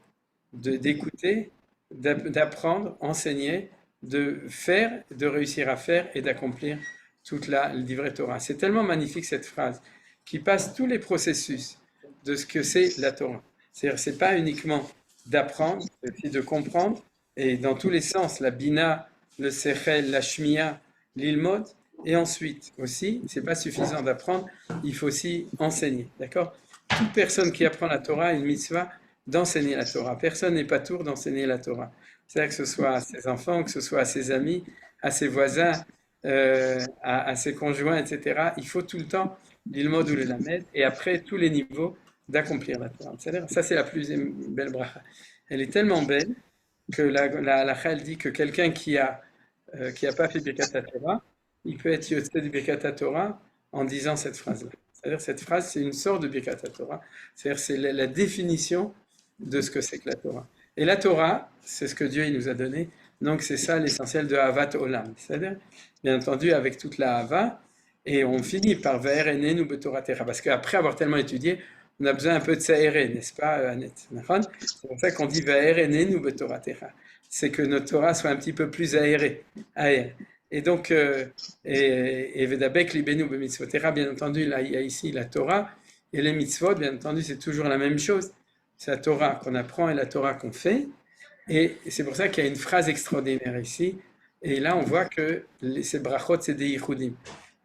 d'écouter, d'apprendre, enseigner de faire, de réussir à faire et d'accomplir toute le Divrei Torah. C'est tellement magnifique cette phrase qui passe tous les processus de ce que c'est la Torah. C'est-à-dire, c'est pas uniquement d'apprendre, c'est aussi de comprendre, et dans tous les sens, la bina, le sechel, la shmiya, l'ilmod, et ensuite aussi, c'est pas suffisant d'apprendre, il faut aussi enseigner, d'accord? Toute personne qui apprend la Torah a une mitzvah d'enseigner la Torah. Personne n'est pas tour d'enseigner la Torah. C'est-à-dire que ce soit à ses enfants, que ce soit à ses amis, à ses voisins, à ses conjoints, etc. Il faut tout le temps l'ilmod ou le lamed, et après tous les niveaux d'accomplir la Torah. C'est-à-dire, ça c'est la plus belle bracha. Elle est tellement belle que la halakha elle dit que quelqu'un qui a pas fait Birkat Torah, il peut être yotzé du Birkat Torah en disant cette phrase-là. C'est-à-dire cette phrase, c'est une sorte de Birkat Torah. C'est-à-dire c'est la définition de ce que c'est que la Torah. Et la Torah, c'est ce que Dieu il nous a donné. Donc c'est ça l'essentiel de Ahavat Olam. C'est-à-dire, bien entendu, avec toute la Hava, et on finit par Va'er enenu beTorah Techa. Parce qu'après avoir tellement étudié, on a besoin un peu de Sa'ere, n'est-ce pas, Annette? C'est pour ça qu'on dit Va'er enenu beTorah Techa. C'est que notre Torah soit un petit peu plus aérée. Et donc, et Vedabek libenu b'mitzvot Techa, bien entendu, là, il y a ici la Torah, et les mitzvot, bien entendu, c'est toujours la même chose. C'est la Torah qu'on apprend et la Torah qu'on fait. Et c'est pour ça qu'il y a une phrase extraordinaire ici. Et là, on voit que ces brachot, c'est des yichudim.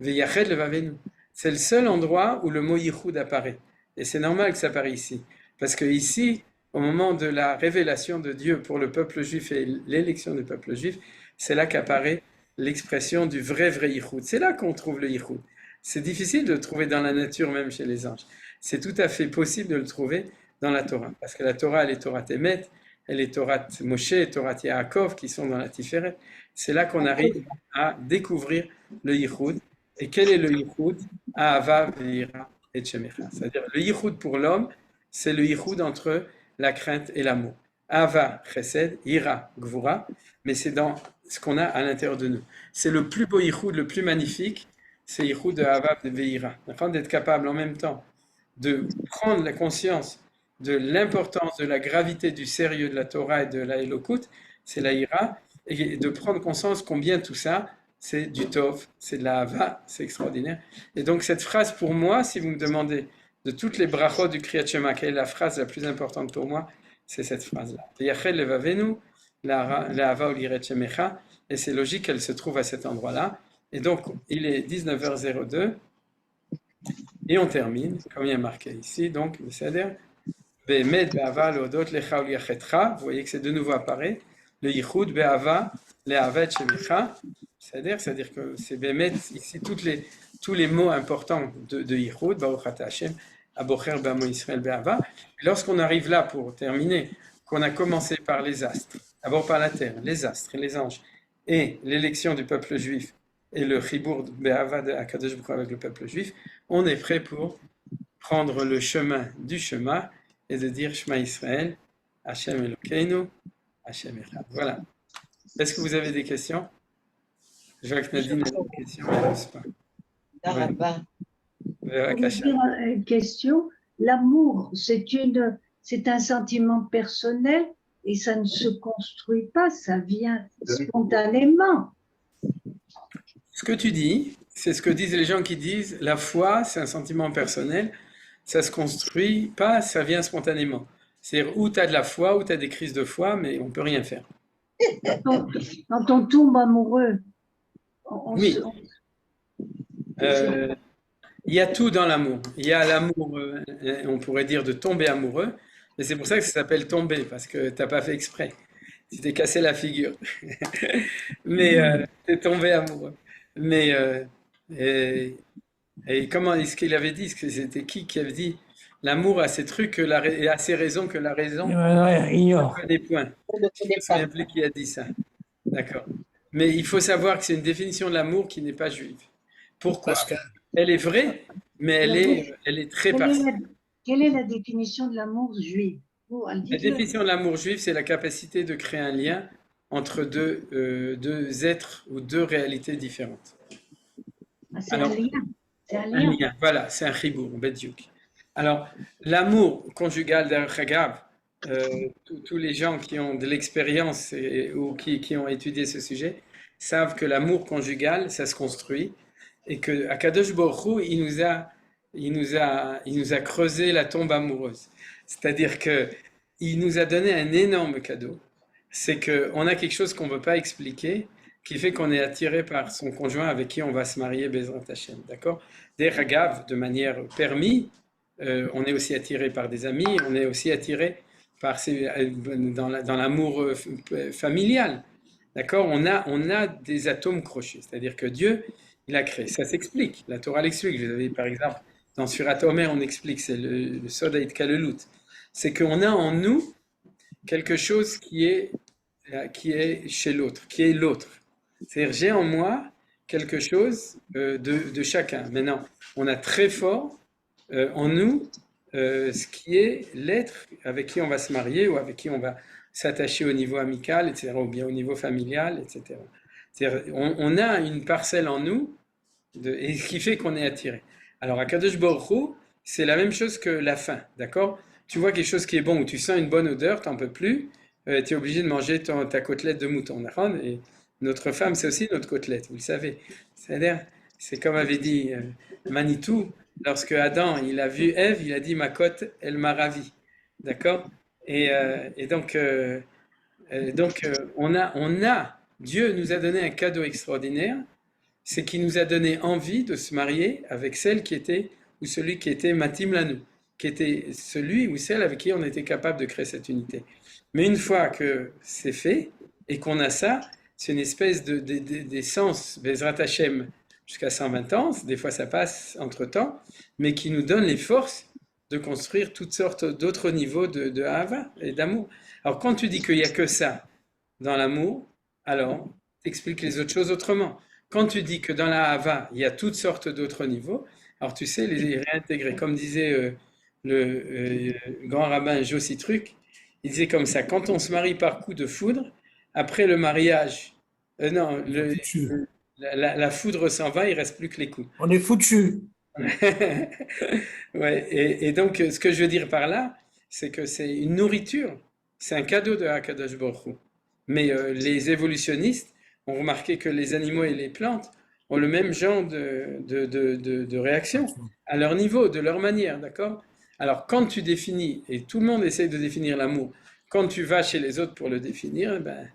Veyached levavenu. C'est le seul endroit où le mot yichud apparaît. Et c'est normal que ça apparaît ici. Parce que ici, au moment de la révélation de Dieu pour le peuple juif et l'élection du peuple juif, c'est là qu'apparaît l'expression du vrai yichud. C'est là qu'on trouve le yichud. C'est difficile de le trouver dans la nature, même chez les anges. C'est tout à fait possible de le trouver dans la Torah. Parce que la Torah, elle est Torah Temet, elle est Torah Moshe, Torah Yaakov, qui sont dans la Tiferet. C'est là qu'on arrive à découvrir le yichud. Et quel est le yichud? Ahava ve'ira et shemecha. C'est-à-dire, le yichud pour l'homme, c'est le yichud entre la crainte et l'amour. Ahava, chesed, ira, gvura, mais c'est dans ce qu'on a à l'intérieur de nous. C'est le plus beau yichud, le plus magnifique, c'est yichud de Ahava ve'ira. D'être capable en même temps de prendre la conscience de l'importance, de la gravité, du sérieux de la Torah et de la Elokut, c'est la ira, et de prendre conscience combien tout ça, c'est du tov, c'est de la hava, c'est extraordinaire. Et donc cette phrase pour moi, si vous me demandez de toutes les brachot du Kriyat Shema, quelle est la phrase la plus importante pour moi, c'est cette phrase-là. Yachel levavenu, la hava ol yirat shemecha, et c'est logique qu'elle se trouve à cet endroit-là. Et donc il est 19h02, et on termine, comme il y a marqué ici, donc le Seder. Vous voyez que c'est de nouveau appareil. Le yichud be'ava le'avet shemecha. C'est-à-dire que c'est Bémet, ici tous les mots importants de yichud, Baruch Ata Hashem, Abocher B'amo Israël be'ava. Lorsqu'on arrive là pour terminer, qu'on a commencé par les astres, d'abord par la terre, les astres et les anges, et l'élection du peuple juif, et le chibour be'ava de Akadosh Baruch Hu avec le peuple juif, on est prêt pour prendre le chemin du chemin et de dire Shema Israël, Hashem Elokeinu, Hashem Echad. Voilà. Est-ce que vous avez des questions? Je vois que Nadine a des questions, elle n'ose pas. Une question. L'amour, c'est un sentiment personnel et ça ne se construit pas, ça vient spontanément. Ce que tu dis, c'est ce que disent les gens qui disent la foi, c'est un sentiment personnel. Ça ne se construit pas, ça vient spontanément. C'est-à-dire où tu as de la foi, où tu as des crises de foi, mais on ne peut rien faire. Quand on tombe amoureux, oui. Il y a tout dans l'amour. Il y a l'amour, on pourrait dire, de tomber amoureux, et c'est pour ça que ça s'appelle tomber, parce que tu n'as pas fait exprès. Tu t'es cassé la figure. Mais tu es tombé amoureux. Mais... Et comment est-ce qu'il avait dit? C'était qui avait dit l'amour a ses trucs et a ses raisons que la raison ignore. Des points. Je ne me souviens plus qui a dit ça. D'accord. Mais il faut savoir que c'est une définition de l'amour qui n'est pas juive. Pourquoi? Elle est vraie, mais elle est très partielle. Quelle est la définition de l'amour juive? La définition de l'amour juif, c'est la capacité de créer un lien entre deux êtres ou deux réalités différentes. C'est un lien. Un lien. Voilà, c'est un chibour, bediouk. Alors, l'amour conjugal d'Al-Khagab, tous les gens qui ont de l'expérience ou qui ont étudié ce sujet savent que l'amour conjugal, ça se construit et que Akadosh Baruch Hu, il nous a creusé la tombe amoureuse. C'est-à-dire que il nous a donné un énorme cadeau. C'est qu'on a quelque chose qu'on ne veut pas expliquer, qui fait qu'on est attiré par son conjoint avec qui on va se marier, Bezrat Hashem. D'accord? D'ailleurs, Agav, de manière permise, on est aussi attiré par des amis, on est aussi attiré dans l'amour familial. D'accord? On a des atomes crochés. C'est-à-dire que Dieu, il a créé. Ça s'explique. La Torah l'explique. Vous avez, par exemple, dans Surat Omer, on explique, c'est le Sod HaItkalelut. C'est qu'on a en nous quelque chose qui est chez l'autre, qui est l'autre. C'est-à-dire, j'ai en moi quelque chose de chacun. Maintenant, on a très fort en nous ce qui est l'être avec qui on va se marier ou avec qui on va s'attacher au niveau amical, etc., ou bien au niveau familial, etc. C'est-à-dire, on a une parcelle en nous et ce qui fait qu'on est attiré. Alors, à Kadosh Baruch Hu, c'est la même chose que la faim, d'accord? Tu vois quelque chose qui est bon ou tu sens une bonne odeur, tu n'en peux plus, tu es obligé de manger ta côtelette de mouton. Et notre femme, c'est aussi notre côtelette, vous le savez. C'est-à-dire, c'est comme avait dit Manitou, lorsque Adam il a vu Ève, il a dit ma côte, elle m'a ravi. D'accord? Et donc, Dieu nous a donné un cadeau extraordinaire, c'est qu'il nous a donné envie de se marier avec celle qui était, ou celui qui était Matim Lanou, qui était celui ou celle avec qui on était capable de créer cette unité. Mais une fois que c'est fait, et qu'on a ça, c'est une espèce d'essence, Bezrat Hashem, jusqu'à 120 ans, des fois ça passe entre-temps, mais qui nous donne les forces de construire toutes sortes d'autres niveaux de Hava et d'amour. Alors quand tu dis qu'il n'y a que ça dans l'amour, alors t'expliques les autres choses autrement. Quand tu dis que dans la Hava, il y a toutes sortes d'autres niveaux, alors tu sais les réintégrer. Comme disait le grand rabbin Jossi Truc, il disait comme ça, quand on se marie par coup de foudre, après le mariage, la foudre s'en va, il ne reste plus que les coups. On est foutu. Ouais, et donc, ce que je veux dire par là, c'est que c'est une nourriture, c'est un cadeau de Hakadosh Baruch Hu. Mais les évolutionnistes ont remarqué que les animaux et les plantes ont le même genre de réaction à leur niveau, de leur manière, d'accord? Alors, quand tu définis, et tout le monde essaie de définir l'amour, quand tu vas chez les autres pour le définir, ben,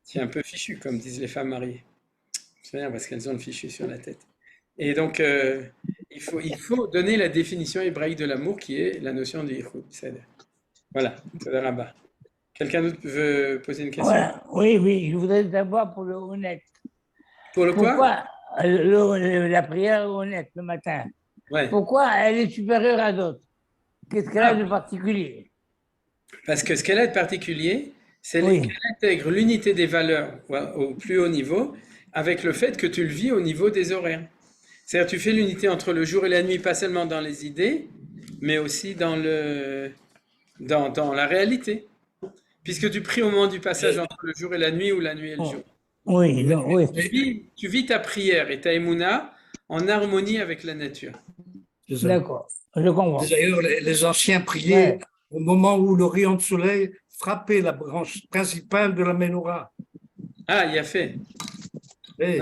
tu es un peu fichu, comme disent les femmes mariées. C'est bien parce qu'elles ont le fichu sur la tête. Et donc, il faut donner la définition hébraïque de l'amour qui est la notion de yichud. Voilà, c'est le rabbin. Quelqu'un d'autre veut poser une question? Voilà. Oui, je voudrais savoir pour le honnête. Pour le quoi? Pourquoi la prière honnête le matin, ouais. Pourquoi elle est supérieure à d'autres? Qu'est-ce qu'elle a de particulier? Parce que ce qu'elle a de particulier, c'est qu'elle intègre l'unité des valeurs au plus haut niveau avec le fait que tu le vis au niveau des horaires. C'est-à-dire tu fais l'unité entre le jour et la nuit, pas seulement dans les idées, mais aussi dans la réalité. Puisque tu pries au moment du passage entre le jour et la nuit ou la nuit et le jour. Oui. Tu vis ta prière et ta émouna en harmonie avec la nature. D'accord, je comprends. D'ailleurs, les anciens priaient au moment où le rayon de soleil frappait la branche principale de la menorah. Ah, il a fait. Et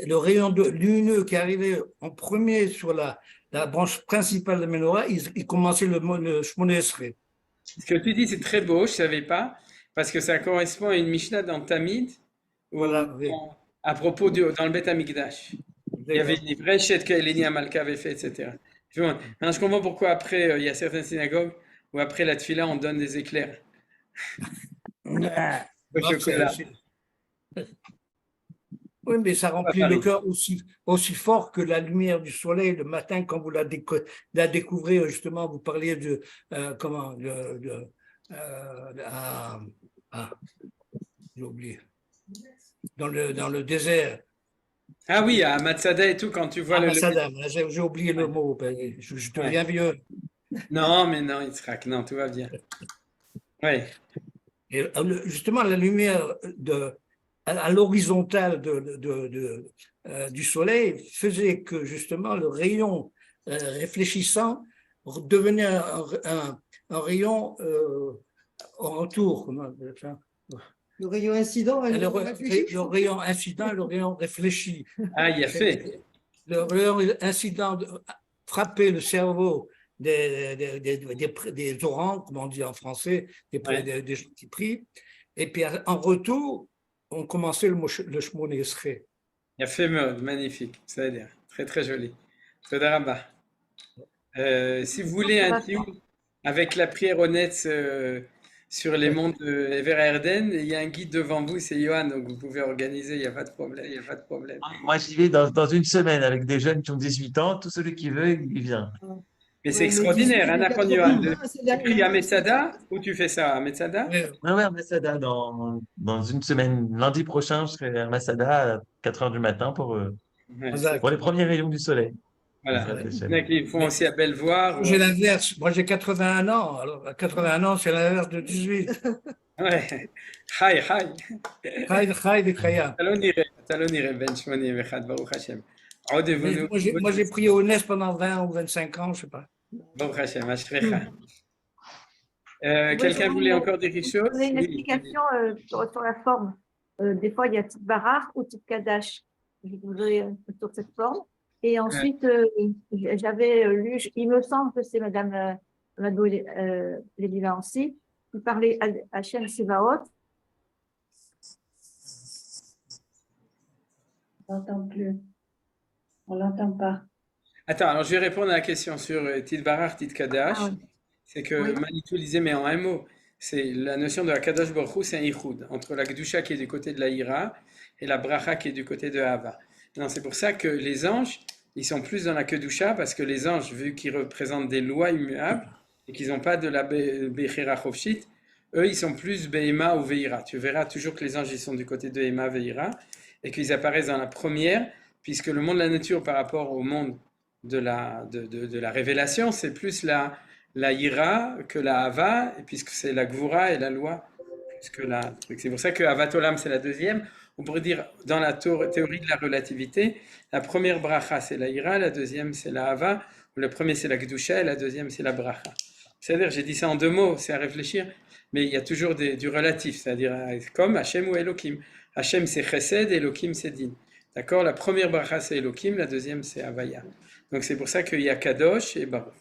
le rayon lumineux qui arrivait en premier sur la branche principale de la menorah, il commençait le Shmoneh Esrei. Ce que tu dis, c'est très beau, je ne savais pas, parce que ça correspond à une Mishnah dans Tamid, à propos dans le Beth Amikdash. Il y avait une brèchette que Eleni Amalka avait fait, etc. Maintenant, je comprends pourquoi après, il y a certaines synagogues où après la tefila, on donne des éclairs. Au chocolat. Oui, mais ça remplit le cœur aussi fort que la lumière du soleil le matin quand vous la découvrez. Justement, vous parliez de j'ai oublié. Dans le désert. Ah oui, à Matsada et tout, quand tu vois Matsada, j'ai oublié le mot. Je deviens vieux. Non, mais non, Yitzhak, non, tout va bien. Oui. Et justement, la lumière à l'horizontale du soleil faisait que justement le rayon réfléchissant devenait un rayon au retour. Comment on appelle ça? Le rayon incident, Le, elle réfléchit. le rayon incident et le rayon réfléchi. Ah, il a fait. Le rayon incident frappait le cerveau des orants, comme on dit en français, des gens qui prient. Et puis en retour, on commençait le Shmona Esrei. Il a fait mode, magnifique. Ça a l'air très très joli. Toda Rabba. Si vous voulez un tune avec la prière honnête sur les monts de Ever Erden, il y a un guide devant vous, c'est Johan, donc vous pouvez organiser, il n'y a pas de problème, il n'y a pas de problème. Moi, j'y vais dans une semaine avec des jeunes qui ont 18 ans. Tout celui qui veut, il vient. Mais c'est extraordinaire, hein, Nachon Johan. Tu pries à Metzada ou tu fais ça à Metzada? Mais, Ouais, à Masada, dans une semaine. Lundi prochain, je serai à Masada à 4 heures du matin Ouais, pour les premiers rayons du soleil. voilà. Bezrat Hashem. Donc, ils font aussi à Bellevoire. j'ai l'inverse. Moi, j'ai 81 ans. Alors, à 81 ans, c'est l'inverse de 18. Ouais. Chai, chai. Chai de Chaya. אתה לא נראה בן 81, ברוך השם. עוד יבונו, Moi, j'ai prié au NES pendant 20 ou 25 ans, je sais pas. ברוך השם, אשריך. Quelqu'un voulait encore dire quelque chose? Vous avez une Oui. explication sur la forme. Des fois, il y a Tit Barar ou Tit Kadash. Je voudrais sur cette forme. Et ensuite, j'avais lu, il me semble que c'est Madame Madou Lévila aussi, qui parlait à Hachem Sevaot. On l'entend plus. On l'entend pas. Attends, alors je vais répondre à la question sur Tit Barar, Tit Kadash. Ah, oui. C'est que Oui. Manitou disait, mais en un mot, c'est la notion de la Kadosh Baruch Hu, c'est un ichud entre la Kedusha qui est du côté de la Ira et la Bracha qui est du côté de Hava. Non, c'est pour ça que les anges, ils sont plus dans la Kedusha parce que les anges, vu qu'ils représentent des lois immuables et qu'ils n'ont pas de la Bechira Chofshit, eux, ils sont plus Behema ou Veira. Tu verras toujours que les anges, ils sont du côté de Hema, Veira et qu'ils apparaissent dans la première, puisque le monde de la nature par rapport au monde de la révélation, c'est plus la ira que la hava, puisque c'est la gvura et la loi, puisque la truc. C'est pour ça que Havat Olam, c'est la deuxième. On pourrait dire, dans la théorie de la relativité, la première bracha, c'est la ira, la deuxième, c'est la hava, ou le premier, c'est la kedusha, et la deuxième, c'est la bracha. C'est-à-dire, j'ai dit ça en deux mots, c'est à réfléchir, mais il y a toujours du relatif, c'est-à-dire comme Hachem ou Elohim. Hachem, c'est chesed, et Elohim, c'est din. D'accord? La première bracha, c'est Elohim, la deuxième, c'est Havaya. Donc, c'est pour ça qu'il y a Kadosh et Baruch.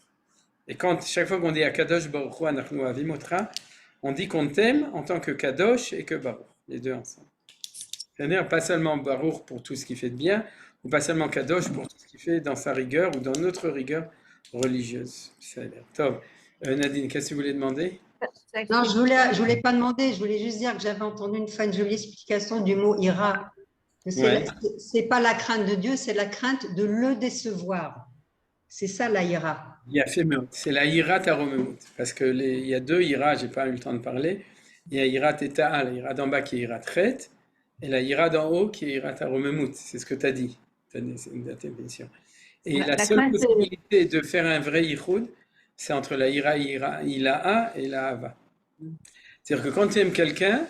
Et chaque fois qu'on dit à Kadosh Baruch Hu Anachnu Ohavim Otra, on dit qu'on t'aime en tant que Kadosh et que Baruch, les deux ensemble. C'est-à-dire pas seulement Baruch pour tout ce qu'il fait de bien, ou pas seulement Kadosh pour tout ce qu'il fait dans sa rigueur ou dans notre rigueur religieuse. Ça a l'air. Top. Nadine, qu'est-ce que tu voulais demander? Non, je voulais pas demander, je voulais juste dire que j'avais entendu une fois une jolie explication du mot ira. Ouais. C'est pas la crainte de Dieu, c'est la crainte de le décevoir. C'est ça la ira. Il y a fait meut. C'est la ira taromemut. Parce que il y a deux ira, j'ai pas eu le temps de parler. Il y a ira teta, la ira d'en bas qui est ira traite, et la ira d'en haut qui est ira taromemut. C'est ce que tu as dit. C'est une définition. Et la seule crainte, possibilité de faire un vrai ichud, c'est entre la ira ilaha et la hava. C'est-à-dire que quand tu aimes quelqu'un,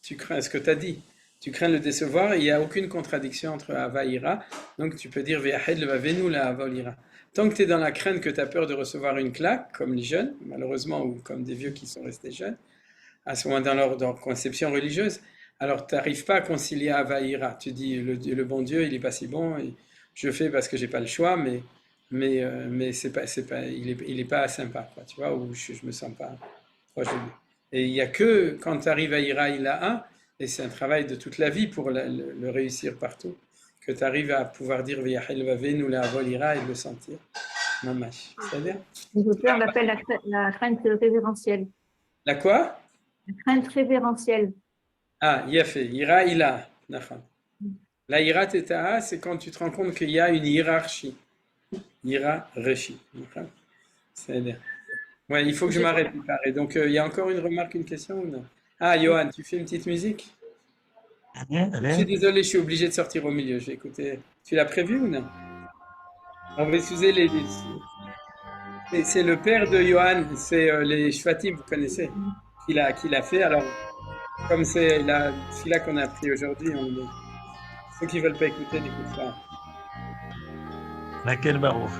tu crains ce que tu as dit. Tu crains le décevoir, et il n'y a aucune contradiction entre hava et ira. Donc tu peux dire ve'ahed levavenu la hava l'ira. Tant que tu es dans la crainte que tu as peur de recevoir une claque, comme les jeunes, malheureusement, ou comme des vieux qui sont restés jeunes, à ce moment dans leur conception religieuse, alors tu n'arrives pas à concilier hava et ira. Tu dis le bon Dieu, il n'est pas si bon, et je fais parce que j'ai pas le choix, mais c'est pas, il est pas sympa, quoi, tu vois, ou je me sens pas proche de lui. Et il n'y a que quand tu arrives à ira ilaha, et c'est un travail de toute la vie pour le réussir partout, que tu arrives à pouvoir dire V'yahel vavenu la avolira et le sentir. Mamash. C'est-à-dire on appelle la crainte révérentielle. la quoi? La crainte révérentielle. Ah, yafé, ira ila. La ira teta, c'est quand tu te rends compte qu'il y a une hiérarchie. Ira reshi. C'est-à-dire. Ouais, il faut que je m'arrête. Donc, il y a encore une remarque, une question ou non? Ah, Johan, tu fais une petite musique? Je suis désolé, je suis obligé de sortir au milieu. Je vais écouter. Tu l'as prévu ou non? On va excuser c'est le père de Johan, c'est les Shvatim, vous connaissez, qui l'a fait. Alors, comme c'est celui-là qu'on a appris aujourd'hui, ceux qui ne veulent pas écouter, n'écoutent pas. Laquelle Baruch?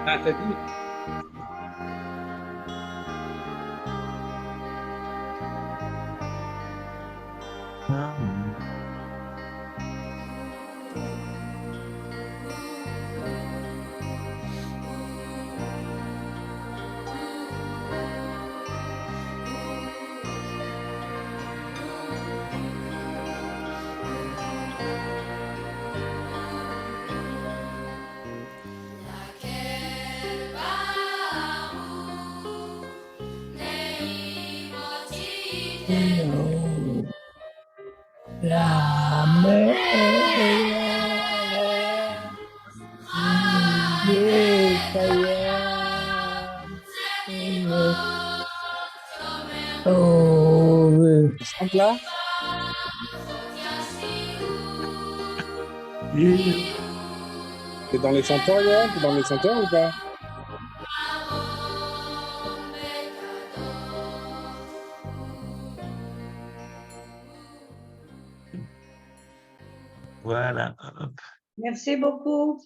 Ah, t'as dit? La mer. Oh, Chante là? T'es dans les chanteurs, Yoann? T'es dans les chanteurs ou pas? Voilà. Merci beaucoup.